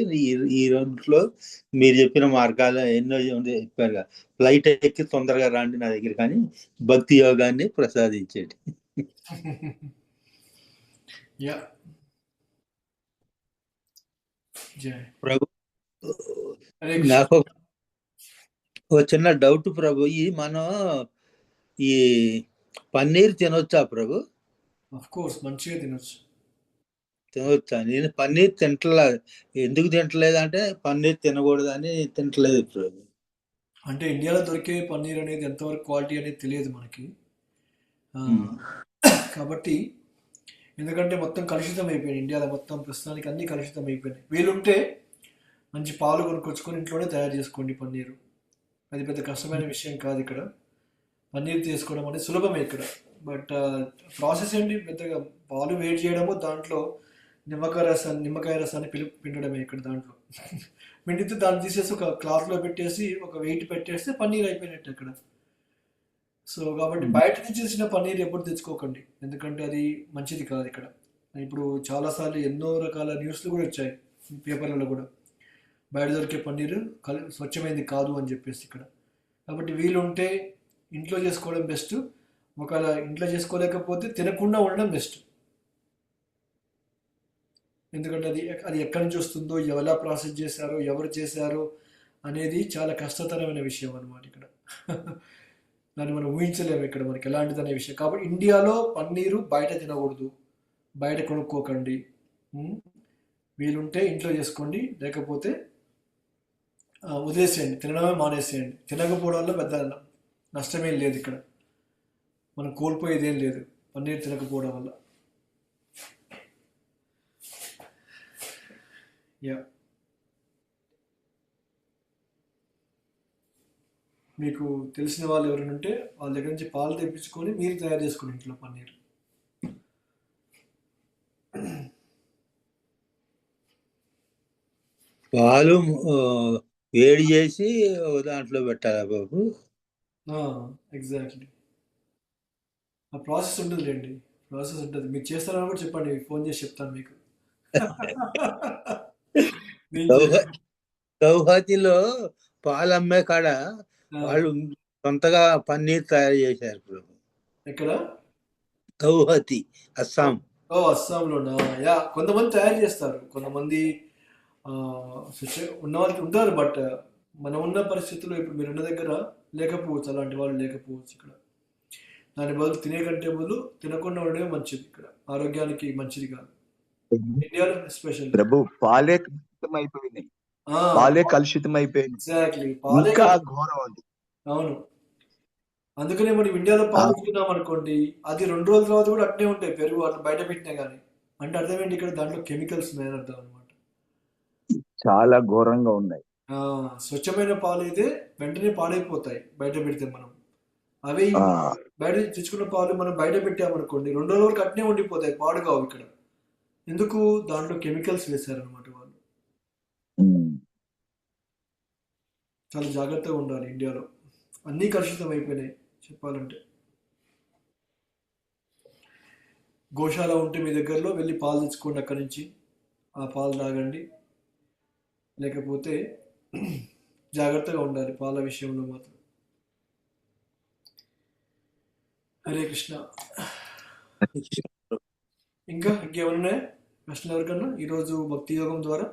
ఈ రోజులో మీరు చెప్పిన మార్గాలు ఎన్నో చెప్పారు కదా, ఫ్లైట్ ఎక్కి తొందరగా రాండి నా దగ్గర కానీ భక్తి యోగాన్ని ప్రసాదించేది. ప్రభు నాకు ఒక చిన్న డౌట్ ప్రభు, మనం ఈ పన్నీర్ తినొచ్చా ప్రభు? ఆఫ్ కోర్స్ మంచిగా తినొచ్చా? నేను పన్నీర్ తింటలేదు. ఎందుకు తింటలేదు అంటే పన్నీర్ తినకూడదు అని తింటలేదు ప్రభు. అంటే ఇండియాలో దొరికే పన్నీర్ అనేది ఎంతవరకు క్వాలిటీ అనేది తెలియదు మనకి. కాబట్టి ఎందుకంటే మొత్తం కలుషితం అయిపోయింది ఇండియాలో, మొత్తం ప్రస్తుతానికి అన్ని కలుషితం అయిపోయినాయి. వీలుంటే మంచి పాలు కొనుక్కొచ్చుకొని ఇంట్లోనే తయారు చేసుకోండి పన్నీరు. అది పెద్ద కష్టమైన విషయం కాదు ఇక్కడ. పన్నీర్ చేసుకోవడం అనేది సులభమే ఇక్కడ. బట్ ప్రాసెస్ ఏంటి పెద్దగా, పాలు వేడి చేయడము, దాంట్లో నిమ్మకాయ రసాన్ని పిండడమే ఇక్కడ దాంట్లో. పిండితే దాన్ని తీసేసి ఒక క్లాత్లో పెట్టేసి ఒక వెయిట్ పెట్టేస్తే పన్నీర్ అయిపోయినట్టు ఇక్కడ. సో కాబట్టి బయట నుంచి తెచ్చిన పన్నీర్ ఎప్పుడు తెచ్చుకోకండి, ఎందుకంటే అది మంచిది కాదు ఇక్కడ. ఇప్పుడు చాలాసార్లు ఎన్నో రకాల న్యూస్లు కూడా వచ్చాయి పేపర్లలో కూడా, బయట దొరికే పన్నీరు స్వచ్ఛమైనది కాదు అని చెప్పేసి ఇక్కడ. కాబట్టి వీలుంటే ఇంట్లో చేసుకోవడం బెస్ట్. ఒకవేళ ఇంట్లో చేసుకోలేకపోతే తినకుండా ఉండడం బెస్ట్. ఎందుకంటే అది ఎక్కడి నుంచి వస్తుందో, ఎలా ప్రాసెస్ చేశారో, ఎవరు చేశారో అనేది చాలా కష్టతరమైన విషయం అన్నమాట ఇక్కడ. దాన్ని మనం ఊహించలేము ఇక్కడ మనకి ఎలాంటిది అనే విషయం. కాబట్టి ఇండియాలో పన్నీరు బయట తినకూడదు, బయట కొనుక్కోకండి. వీలుంటే ఇంట్లో చేసుకోండి, లేకపోతే వదిలేసేయండి, తినడమే మానేసేయండి. తినకపోవడం వల్ల పెద్ద నష్టమేం లేదు ఇక్కడ, మనం కోల్పోయేది ఏం లేదు పన్నీర్ తినకపోవడం వల్ల. యా, మీకు తెలిసిన వాళ్ళు ఎవరైనా ఉంటే వాళ్ళ దగ్గర నుంచి పాలు తెప్పించుకొని మీరు తయారు చేసుకోండి ఇంట్లో పన్నీర్. పాలు వేడి చేసి దాంట్లో పెట్టాలా బాబు? ఎగ్జాక్ట్లీ, ఆ ప్రాసెస్ ఉంటుంది లేండి, ప్రాసెస్ ఉంటుంది. మీరు చేస్తారని కూడా చెప్పండి, ఫోన్ చేసి చెప్తాను మీకు. గౌహతిలో పాలు అమ్మే కాడ వాళ్ళు సొంతగా పన్నీర్ తయారు చేశారు ప్రభు. ఎక్కడ? గౌహతి, అస్సాం. అస్సాంలోనా? యా, కొంతమంది తయారు చేస్తారు, కొంతమంది ఉన్న వాళ్ళకి ఉంటారు. బట్ మనం ఉన్న పరిస్థితుల్లో ఇప్పుడు మీరున్న దగ్గర లేకపోవచ్చు, అలాంటి వాళ్ళు లేకపోవచ్చు ఇక్కడ. దాని బదులు తినే కంటే బదులు తినకుండా ఉండడమే మంచిది ఇక్కడ, ఆరోగ్యానికి మంచిది కాదు. ఇండియాలో ఎస్పెషల్లీ ప్రభు పాలే కలుషితం అయిపోయింది, పాలే కలుషితం అయిపోయింది. ఎగ్జాక్ట్లీ, ఇంకా ఘోరం అది. అవును, అందుకనే మనం ఇండియాలో పాలు తిన్నాం అనుకోండి, అది 2 రోజుల తర్వాత కూడా అట్నే ఉంటాయి, పెరుగు అట్లా బయట పెట్టినా కానీ. అంటే అర్థం ఏంటి, ఇక్కడ దాంట్లో కెమికల్స్ ఉన్నాయని అర్థం అనమాట. చాలా ఘోరంగా ఉన్నాయి. స్వచ్ఛమైన పాలు అయితే వెంటనే పాడైపోతాయి బయట పెడితే. మనం అవి బయట తెచ్చుకున్న పాలు మనం బయట పెట్టామనుకోండి 2 రోజుల వరకు అట్నే ఉండిపోతాయి, పాడు కావు ఇక్కడ. ఎందుకు? దాంట్లో కెమికల్స్ వేశారనమాట వాళ్ళు. చాలా జాగ్రత్తగా ఉండాలి ఇండియాలో, అన్నీ కలుషితం అయిపోయినాయి చెప్పాలంటే. గోశాల ఉంటే మీ దగ్గరలో వెళ్ళి పాలు తెచ్చుకోండి, అక్కడి నుంచి ఆ పాలు తాగండి. లేకపోతే జాగ్రత్తగా ఉండాలి పాల విషయంలో మాత్రం. హరే కృష్ణ. ఇంకేమన్నా ప్రశ్నలు ఎవరికన్నా ఈరోజు భక్తి యోగం ద్వారా?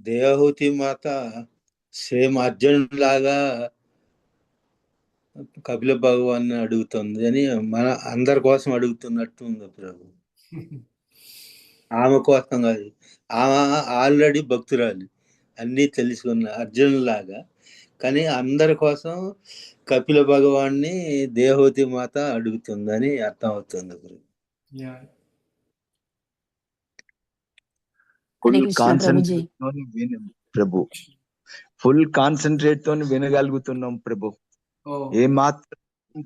దేవహూతి మాత సేమ్ అర్జునుడు లాగా కపిల భగవాన్ అడుగుతుంది అని మన అందరి కోసం అడుగుతున్నట్టు ఉంది ప్రభు. ఆమె కోసం కాదు, ఆమె ఆల్రెడీ భక్తురాలు, అన్నీ తెలుసుకున్న అర్జునుడు లాగా. కానీ అందరి కోసం కపిల భగవాన్ని దేవహూతి మాత అడుగుతుందని అర్థం అవుతుంది గురు. ఫుల్ కాన్సన్ట్రేట్ తోని విను ప్రభు, ఫుల్ కాన్సన్ట్రేట్ తోని వినగలుగుతున్నాం ప్రభు. ఏ మాత్రం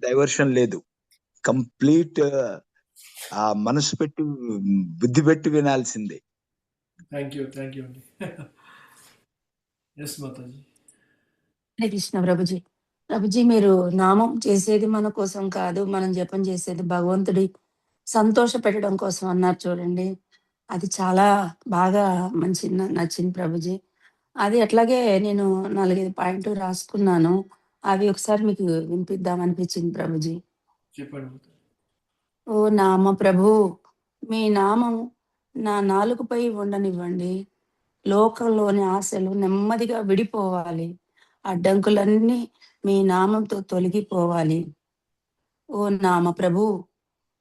డైవర్షన్ లేదు, కంప్లీట్ ఆ మనసు పెట్టి బుద్ధి పెట్టి వినాల్సిందే. థ్యాంక్ యూ అండి. ఎస్ మాతాజీ. హరే కృష్ణ ప్రభుజీ. ప్రభుజీ, మీరు నామం చేసేది మన కోసం కాదు, మనం జపం చేసేది భగవంతుడి సంతోష పెట్టడం కోసం అన్నారు చూడండి. అది చాలా బాగా నచ్చింది ప్రభుజీ. అది అట్లాగే నేను 4-5 పాయింట్లు రాసుకున్నాను, అవి ఒకసారి మీకు వినిపిద్దాం అనిపించింది ప్రభుజీ. చెప్పండి. ఓ నామ ప్రభు, మీ నామం నా నాలుకపై ఉండనివ్వండి. లోకంలోని ఆశలు నెమ్మదిగా విడిపోవాలి, అడ్డంకులన్నీ మీ నామంతో తొలగిపోవాలి. ఓ నామ ప్రభు,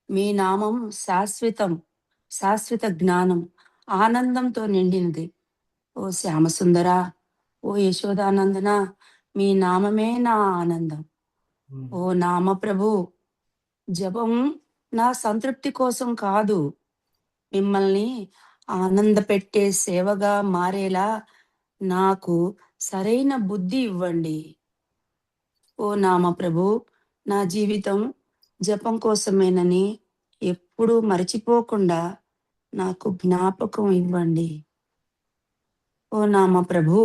మీ నామం శాశ్వత జ్ఞానం, ఆనందంతో నిండినది. ఓ శ్యామసుందర, ఓ యశోదానందన, మీ నామమే నా ఆనందం. ఓ నామ ప్రభు, జపం నా సంతృప్తి కోసం కాదు, మిమ్మల్ని ఆనందపెట్టే సేవగా మారేలా నాకు సరైన బుద్ధి ఇవ్వండి. ఓ నామ ప్రభు, నా జీవితం జపం కోసమేనని ఎప్పుడూ మరచిపోకుండా నాకు జ్ఞాపకం ఇవ్వండి. ఓ నామ ప్రభు,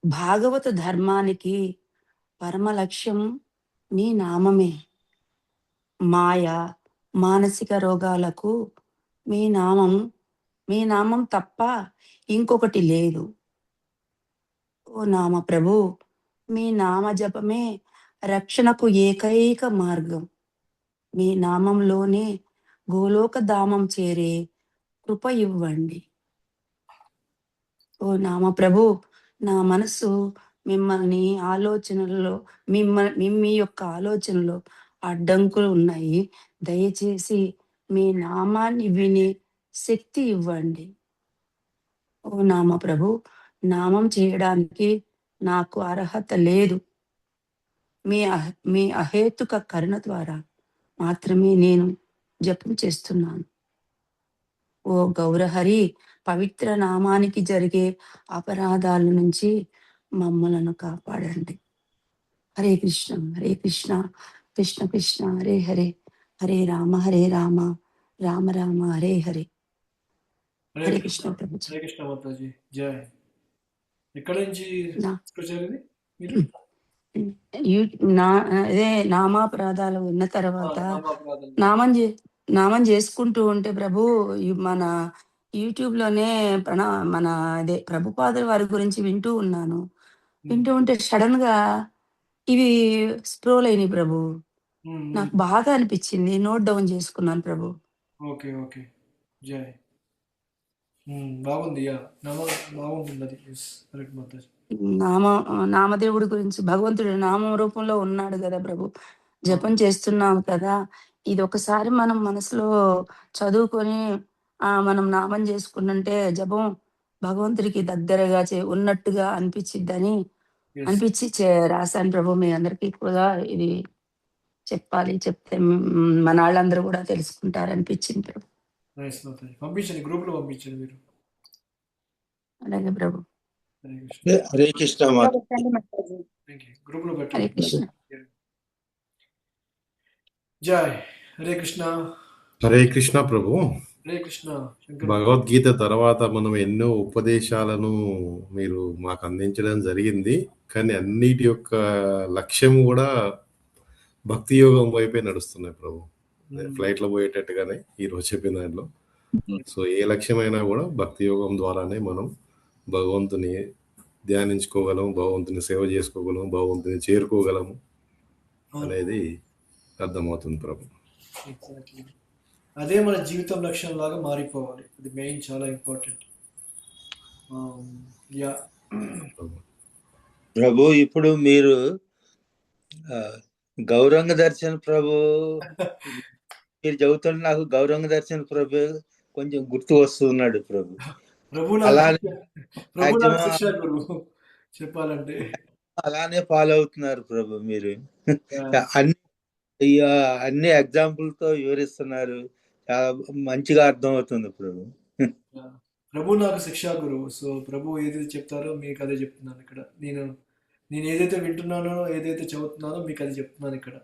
భాగవత ధర్మానికి పరమ లక్ష్యం మీ నామమే. మాయ, మానసిక రోగాలకు మీ నామం మీ నామం తప్ప ఇంకొకటి లేదు. ఓ నామ ప్రభు, మీ నామ జపమే రక్షణకు ఏకైక మార్గం. మీ నామంలోనే గోలోక ధామం చేరే కృప ఇవ్వండి. ఓ నామ ప్రభు, నా మనసు మిమ్మల్ని ఆలోచనలలో మీ యొక్క ఆలోచనలో అడ్డంకులు ఉన్నాయి. దయచేసి మీ నామాన్ని విని శక్తి ఇవ్వండి. ఓ నామ ప్రభు, నామం చేయడానికి నాకు అర్హత లేదు. మీ అహేతుక కరుణ ద్వారా మాత్రమే నేను జపం చేస్తున్నాను. ఓ గౌరహరి, పవిత్ర నామానికి జరిగే అపరాధాల నుంచి మమ్మలను కాపాడండి. హరే కృష్ణ హరే కృష్ణ, కృష్ణ కృష్ణ హరే హరే, హరే రామ రామ రామ హరే హరే. హరే కృష్ణ ప్రభుజీ. హరే కృష్ణ మాతాజీ, జై. ఎక్కడి నుంచి వచ్చారు ఇది మీరు? అదే నామాపరాధాలు ఉన్న తర్వాత నామాపరాధాలు. నామం చేసుకుంటూ ఉంటే ప్రభు, మన యూట్యూబ్ లోనే మన అదే ప్రభుపాదుల వారి గురించి వింటూ ఉన్నాను. వింటూ ఉంటే సడన్ గా ఇవి స్క్రోల్ అయినాయి ప్రభు. నాకు బాగా అనిపించింది, నోట్ డౌన్ చేసుకున్నాను ప్రభు. ఓకే ఓకే, జై. బాగుంది, బాగుంటుంది అది. కరెక్ట్ మాతాజీ. నామదేవుడి గురించి, భగవంతుడు నామం రూపంలో ఉన్నాడు కదా ప్రభు. జపం చేస్తున్నాం కదా, ఇది ఒకసారి మనం మనసులో చదువుకొని మనం నామం చేసుకున్నంటే జపం భగవంతుడికి దగ్గరగా ఉన్నట్టుగా అనిపించిద్దని అనిపించి రాశాను ప్రభు. మీ అందరికీ కూడా ఇది చెప్పాలి, చెప్తే మన వాళ్ళందరూ కూడా తెలుసుకుంటారు అనిపించింది ప్రభు. పంపించండి, గ్రూప్ లో పంపించండి మీరు. అలాగే ప్రభు. హరే కృష్ణ గ్రూప్ లో హరే కృష్ణ. జై. హరే కృష్ణ. హరే కృష్ణ ప్రభు. హరే కృష్ణ. భగవద్గీత తర్వాత మనం ఎన్నో ఉపదేశాలను మీరు మాకు అందించడం జరిగింది, కానీ అన్నిటి యొక్క లక్ష్యం కూడా భక్తి యోగం వైపే నడుస్తున్నాయి ప్రభు. ఫ్లైట్ లో పోయేటట్టుగానే ఈరోజు చెప్పిన దాంట్లో. సో ఏ లక్ష్యమైనా కూడా భక్తి యోగం ద్వారానే మనం భగవంతుని ధ్యానించుకోగలం, భగవంతుని సేవ చేసుకోగలం, భగవంతుని చేరుకోగలము అనేది అర్థమవుతుంది ప్రభు. అదే మన జీవితం లక్ష్యం లాగా మారిపోవాలి, అది మెయిన్, చాలా ఇంపార్టెంట్. ప్రభు, ఇప్పుడు మీరు గౌరంగ దర్శన్ ప్రభు మీరు చెబుతుంటే నాకు గౌరంగ దర్శన్ ప్రభు కొంచెం గుర్తు వస్తున్నాడు ప్రభు. చెప్పాలంటే అలానే ఫాలో అవుతున్నారు ప్రభు. మీరు అన్ని ఎగ్జాంపుల్ తో వివరిస్తున్నారు, చాలా మంచిగా అర్థం అవుతుంది ప్రభు. ప్రభు నాకు శిక్షా గురువు. సో ప్రభు ఏదైతే చెప్తారో మీకు అదే చెప్తున్నాను ఇక్కడ. నేను ఏదైతే వింటున్నానో, ఏదైతే చదువుతున్నానో మీకు అది చెప్తున్నాను ఇక్కడ.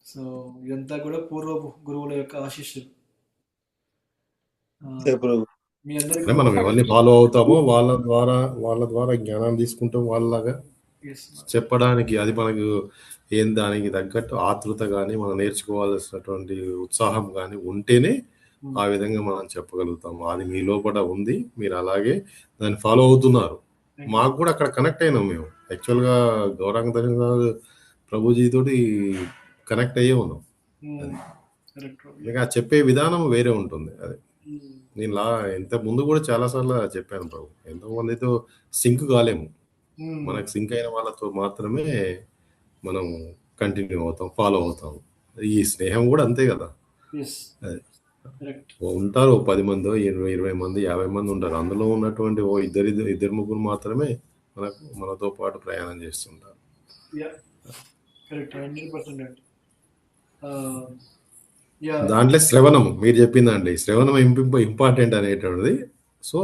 సో ఇదంతా కూడా పూర్వ గురువుల యొక్క ఆశీస్సులు. మనం ఎవరిని ఫాలో అవుతామో వాళ్ళ ద్వారా జ్ఞానాన్ని తీసుకుంటాం. వాళ్ళలాగా చెప్పడానికి అది మనకు ఏం దానికి తగ్గట్టు ఆతృత కానీ మనం నేర్చుకోవాల్సినటువంటి ఉత్సాహం కానీ ఉంటేనే ఆ విధంగా మనం చెప్పగలుగుతాము. అది మీ లోపల ఉంది, మీరు అలాగే దాన్ని ఫాలో అవుతున్నారు. మాకు కూడా అక్కడ కనెక్ట్ అయినాం మేము. యాక్చువల్గా గౌరాంగ ప్రభుజీ తోటి కనెక్ట్ అయ్యే ఉన్నాం. అది చెప్పే విధానం వేరే ఉంటుంది. అది నేను ఇంత ముందు కూడా చాలాసార్లు చెప్పాను ప్రభు. ఎంతో మందితో సింక్ కాలేము, మనకు సింక్ అయిన వాళ్ళతో మాత్రమే మనం కంటిన్యూ అవుతాం, ఫాలో అవుతాం. ఈ స్నేహం కూడా అంతే కదా. ఉంటారు 10 మందో 20 మంది 50 మంది ఉంటారు. అందులో ఉన్నటువంటి ఇద్దరు ముగ్గురు మాత్రమే మనతో పాటు ప్రయాణం చేస్తుంటారు. యా దాంట్లో శ్రవణము మీరు చెప్పిందండి, శ్రవణం ఇంపార్టెంట్ అనేటువంటిది. సో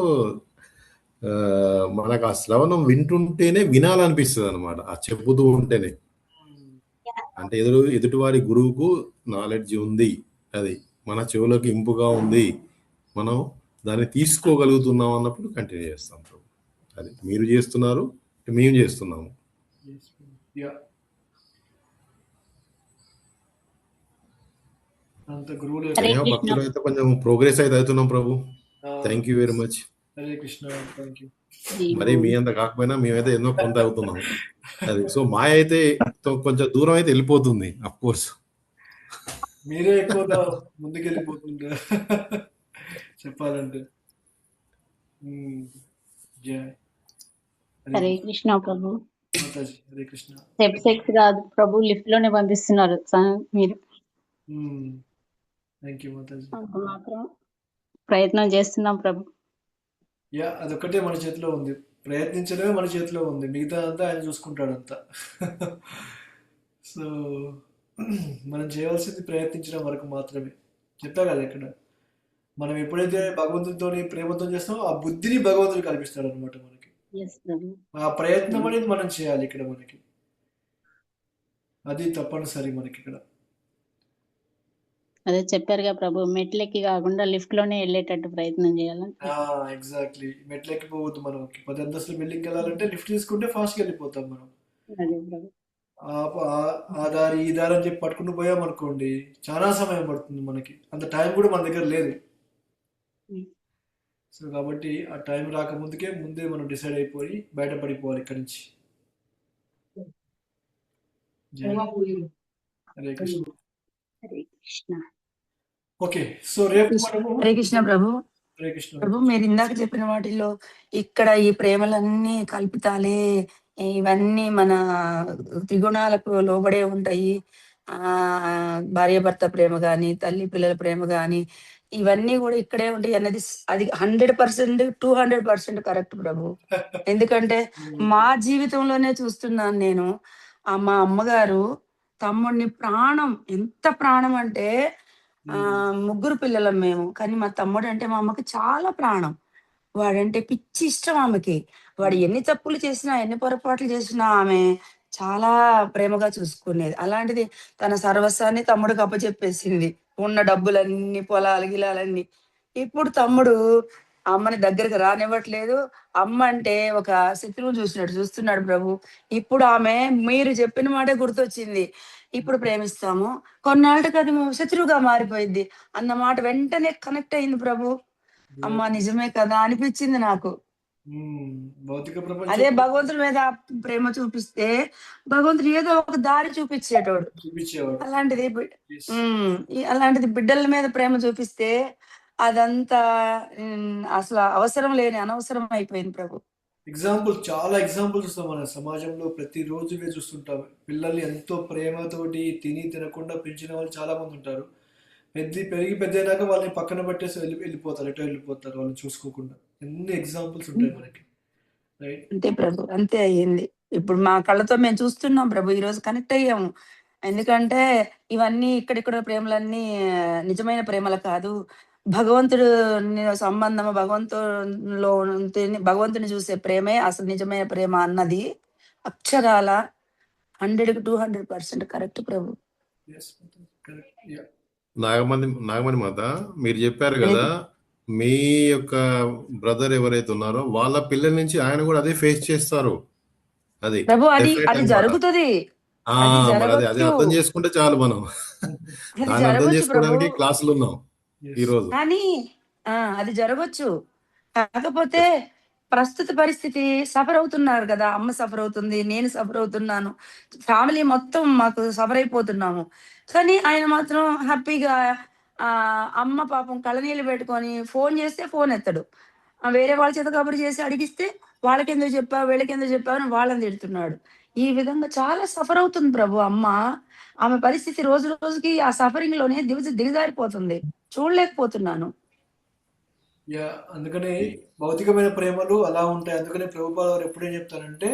మనకు ఆ శ్రవణం వింటుంటేనే వినాలనిపిస్తుంది అనమాట, ఆ చెప్పుతూ ఉంటేనే. అంటే ఎదుటివారి గురువుకు నాలెడ్జ్ ఉంది, అది మన చెవులకు ఇంపుగా ఉంది, మనం దాన్ని తీసుకోగలుగుతున్నాం అన్నప్పుడు కంటిన్యూ చేస్తాం. అది మీరు చేస్తున్నారు, మేము చేస్తున్నాము. యా అంత గురువులు హరే దైవ కృష్ణ. భక్తులు అయితే కొంచెం ప్రోగ్రెస్ అయితే అవుతున్నాం ప్రభు. Thank you very much. Hare Krishna. Thank you. మరి మీ అంత కాకపోయినా మేమైతే ఎన్నో కొంత అవుతున్నాం. అది సో మాయ అయితే కొంచెం దూరం అయితే వెళ్ళిపోతుంది, అఫ్ కోర్స్. మీరే ఎక్కువగా ముందుకెళ్ళిపోతుంటారు చెప్పాలంటే. జయ హరే కృష్ణ ప్రభు. మాతాజీ. హరే కృష్ణ. స్టెప్స్ కాదు ప్రభు, లిఫ్ట్ లోనే పంపిస్తున్నారు మీరు. Thank you Mataji. మాత్రం ప్రయత్నం చేస్తున్నాం ప్రభు. యా అదొక్కటే మన చేతిలో ఉంది, ప్రయత్నించడమే మన చేతిలో ఉంది, మిగతా అంతా ఆయన చూసుకుంటాడంతా. సో మనం చేయవలసింది ప్రయత్నించడం వరకు మాత్రమే. చెప్పా కదా ఇక్కడ, మనం ఎప్పుడైతే భగవంతుడితో ప్రేమతో చేస్తామో ఆ బుద్ధిని భగవంతుడు కల్పిస్తాడు అనమాట మనకి. Yes, ప్రభు. ఆ ప్రయత్నం అనేది మనం చేయాలి ఇక్కడ మనకి, అది తప్పనిసరి మనకి ఇక్కడ. అదే చెప్పారుగా ప్రభు, మెట్లెక్కి కాకుండా లిఫ్ట్ లోనే వెళ్ళేటట్టు ప్రయత్నం చేయాలని. ఎగ్జాక్ట్లీ, మెట్లు ఎక్కిపోవద్దు. మనం 10 అంతస్తుల బిల్డింగ్కి వెళ్ళాలంటే లిఫ్ట్ తీసుకుంటే ఫాస్ట్గా వెళ్ళిపోతాం మనం. అదే ప్రభు. ఆ దారి ఈ దారి అని చెప్పి పట్టుకుని పోయామనుకోండి, చాలా సమయం పడుతుంది మనకి, అంత టైం కూడా మన దగ్గర లేదు. సో కాబట్టి ఆ టైం రాకముందుకే ముందే మనం డిసైడ్ అయిపోయి బయటపడిపోవాలి ఇక్కడి నుంచి. హరే కృష్ణ. హరే కృష్ణ. ఓకే, సో రేపు మనము హరే కృష్ణ ప్రభు. హరే కృష్ణ. ప్రభు మీరు ఇందాక చెప్పిన వాటిల్లో ఇక్కడ ఈ ప్రేమలన్నీ కల్పితాలే, ఇవన్నీ మన త్రిగుణాలకు లోబడే ఉంటాయి. భార్యాభర్త ప్రేమ గాని, తల్లి పిల్లల ప్రేమ గాని, ఇవన్నీ కూడా ఇక్కడే ఉంటాయి అన్నది అది 100%, 200% కరెక్ట్ ప్రభు. ఎందుకంటే మా జీవితంలోనే చూస్తున్నాను నేను. మా అమ్మగారు తమ్ముడిని ప్రాణం, ఎంత ప్రాణం అంటే ముగ్గురు పిల్లలం మేము, కానీ మా తమ్ముడు అంటే మా అమ్మకి చాలా ప్రాణం. వాడంటే పిచ్చి ఇష్టం ఆమెకి. వాడు ఎన్ని తప్పులు చేసినా, ఎన్ని పొరపాట్లు చేసినా ఆమె చాలా ప్రేమగా చూసుకునేది. అలాంటిది తన సర్వస్వాన్ని తమ్ముడికి అప్పచెప్పేసింది, ఉన్న డబ్బులన్నీ, పొలాలు గిలాలన్నీ. ఇప్పుడు తమ్ముడు అమ్మని దగ్గరికి రానివ్వట్లేదు. అమ్మ అంటే ఒక శత్రువు చూసినట్టు చూస్తున్నాడు ప్రభు. ఇప్పుడు ఆమె మీరు చెప్పిన మాటే గుర్తొచ్చింది. ఇప్పుడు ప్రేమిస్తాము, కొన్నాళ్ళకి అది శత్రువుగా మారిపోయింది అన్న మాట వెంటనే కనెక్ట్ అయింది ప్రభు. అమ్మ నిజమే కదా అనిపించింది నాకు. భౌతిక అదే ప్రపంచం భగవంతుడి మీద ప్రేమ చూపిస్తే భగవంతుడు ఏదో ఒక దారి చూపించేటోడు. చూపించేవాడు. అలాంటిది బిడ్డల మీద ప్రేమ చూపిస్తే అదంతా అసలు అవసరం లేని అనవసరం అయిపోయింది ప్రభు. ఎగ్జాంపుల్, చాలా ఎగ్జాంపుల్స్ చూస్తాం మన సమాజంలో, ప్రతిరోజు చూస్తుంటాం. పిల్లల్ని ఎంతో ప్రేమతోటి తినకుండా పెంచిన వాళ్ళు చాలా మంది ఉంటారు. పెరిగి పెద్దయినాక వాళ్ళని పక్కన పట్టేసి వెళ్ళిపోతారు, ఎటో వెళ్ళిపోతారు వాళ్ళని చూసుకోకుండా. ఎన్ని ఎగ్జాంపుల్స్ ఉంటాయి మనకి, రైట్? అంతే ప్రభు, అంతే అయ్యింది. ఇప్పుడు మా కళ్ళతో మేము చూస్తున్నాం ప్రభు, ఈ రోజు కనెక్ట్ అయ్యాము. ఎందుకంటే ఇవన్నీ ఇక్కడిక్కడ ప్రేమలన్నీ నిజమైన ప్రేమలు కాదు. భగవంతుడు సంబంధం, భగవంతుని చూసే ప్రేమే అసలు నిజమైన ప్రేమ అన్నది అక్షరాల 100-200% కరెక్ట్ ప్రభు. నాగమణి మాత, మీరు చెప్పారు కదా మీ యొక్క బ్రదర్ ఎవరైతే ఉన్నారో వాళ్ళ పిల్లల నుంచి ఆయన కూడా అదే ఫేస్ చేస్తారు. అది ప్రభు, అది జరుగుతుంది. అది అర్థం చేసుకుంటే చాలు. మనం దాన్ని అర్థం చేసుకోవడానికి క్లాసులు ఉన్నాం ఈ రోజు. కానీ అది జరగచ్చు. కాకపోతే ప్రస్తుత పరిస్థితి సఫర్ అవుతున్నారు కదా, అమ్మ సఫర్ అవుతుంది, నేను సఫర్ అవుతున్నాను, ఫ్యామిలీ మొత్తం మాకు సఫర్ అయిపోతున్నాము. కానీ ఆయన మాత్రం హ్యాపీగా అమ్మ పాపం కళ్ళనీళ్ళు పెట్టుకొని ఫోన్ చేస్తే ఫోన్ ఎత్తడు. వేరే వాళ్ళ చేత కబురు చేసి అడిగిస్తే వాళ్ళకెందుకు చెప్పావు, వీళ్ళకెందుకు చెప్పావు అని వాళ్ళని తిడుతున్నాడు. ఈ విధంగా చాలా సఫర్ అవుతుంది ప్రభు అమ్మ. ఆమె పరిస్థితి రోజు రోజుకి ఆ సఫరింగ్ లోనే దిగజారిపోతుంది, చూడలేకపోతున్నాను. అందుకనే భౌతికమైన ప్రేమలు అలా ఉంటాయి. అందుకనే ప్రభుపాద గారు ఎప్పుడేం చెప్తారంటే,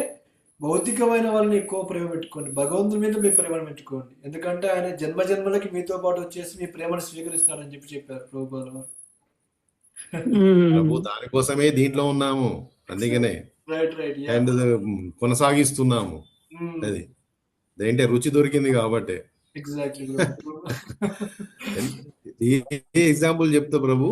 భౌతికమైన వాళ్ళని ఎక్కువ ప్రేమ పెట్టుకోండి, భగవంతుని మీద మీ ప్రేమను పెట్టుకోండి. ఎందుకంటే ఆయన జన్మ జన్మలకి మీతో పాటు వచ్చేసి మీ ప్రేమను స్వీకరిస్తాడని చెప్పారు ప్రభుపాదుల వారు. ప్రభు దానికోసమే దీంట్లో ఉన్నాము, అందుకనే రైట్ రైట్ అండ్ కొనసాగిస్తున్నాము. అది ఏంటంటే రుచి దొరికింది కాబట్టి. ఎగ్జాక్ట్లీ. ఏ ఎగ్జాంపుల్ చెప్తా ప్రభు,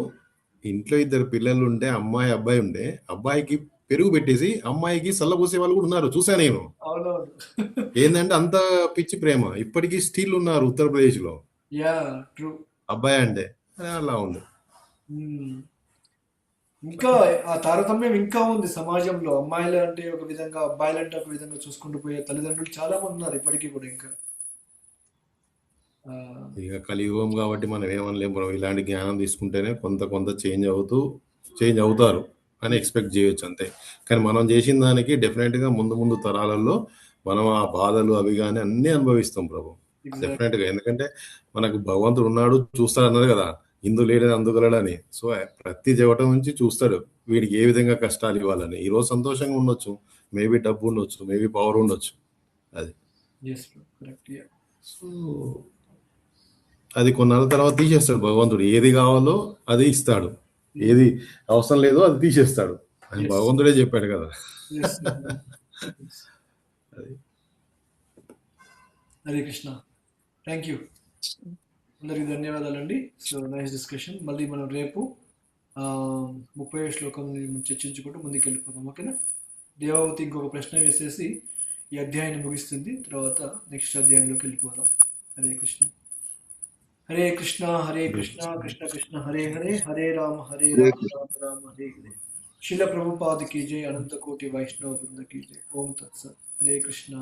ఇంట్లో ఇద్దరు పిల్లలు ఉంటే, అమ్మాయి అబ్బాయి ఉంటే, అబ్బాయికి పెరుగు పెట్టేసి అమ్మాయికి సల్లబోసే వాళ్ళు కూడా ఉన్నారు, చూసా నేను. అవునవును. ఏంటంటే అంత పిచ్చి ప్రేమ ఇప్పటికీ స్టిల్ ఉన్నారు ఉత్తరప్రదేశ్ లో, యా ట్రూ. అబ్బాయి అంటే అలా ఉంది. ఇంకా ఆ తారతమ్యం ఇంకా ఉంది సమాజంలో. అమ్మాయిలు అంటే ఒక విధంగా, అబ్బాయిలు అంటే ఒక విధంగా చూసుకుంటూ పోయే తల్లిదండ్రులు చాలా మంది ఉన్నారు ఇప్పటికీ కూడా. ఇంకా ఇక కలియుగం కాబట్టి మనం ఏమనలేం బ్రో. ఇలాంటి జ్ఞానం తీసుకుంటేనే కొంత చేంజ్ అవుతారు అని ఎక్స్పెక్ట్ చేయొచ్చు అంతే. కానీ మనం చేసిన దానికి డెఫినెట్ గా ముందు తరాలలో మనం ఆ బాధలు అవి కానీ అన్ని అనుభవిస్తాం ప్రభు, డెఫినెట్ గా. ఎందుకంటే మనకు భగవంతుడు ఉన్నాడు, చూస్తాడు అన్నారు కదా, ఇందు లేడని అందుగలడని. సో ప్రతి జవటం నుంచి చూస్తాడు వీడికి ఏ విధంగా కష్టాలు ఇవ్వాలని. ఈ రోజు సంతోషంగా ఉండొచ్చు, మేబీ డబ్బు ఉండొచ్చు, మేబీ పవర్ ఉండొచ్చు, అది. సో అది కొన్నాళ్ళ తర్వాత తీసేస్తాడు భగవంతుడు. ఏది కావాలో అది ఇస్తాడు, ఏది అవసరం లేదో అది తీసేస్తాడు అని భగవంతుడే చెప్పాడు కదా. హరే కృష్ణ. థ్యాంక్ యూ అందరికి, ధన్యవాదాలండి. So nice discussion. మళ్ళీ మనం రేపు 30వ శ్లోకం చర్చించుకుంటూ ముందుకు వెళ్ళిపోతాం, ఓకేనా? దేవావతి ఇంకొక ప్రశ్న వేసేసి ఈ అధ్యాయాన్ని ముగిస్తుంది, తర్వాత నెక్స్ట్ అధ్యాయంలోకి వెళ్ళిపోదాం. హరే కృష్ణ. హరే కృష్ణ హరే కృష్ణ కృష్ణ కృష్ణ హరే హరే, హరే రామ రామ రామ హరే హరే. శిల ప్రభుపాద కీ జై, అనంత కోటి వైష్ణవ బృంద కీ జై. ఓం తత్సత్. హరే కృష్ణ.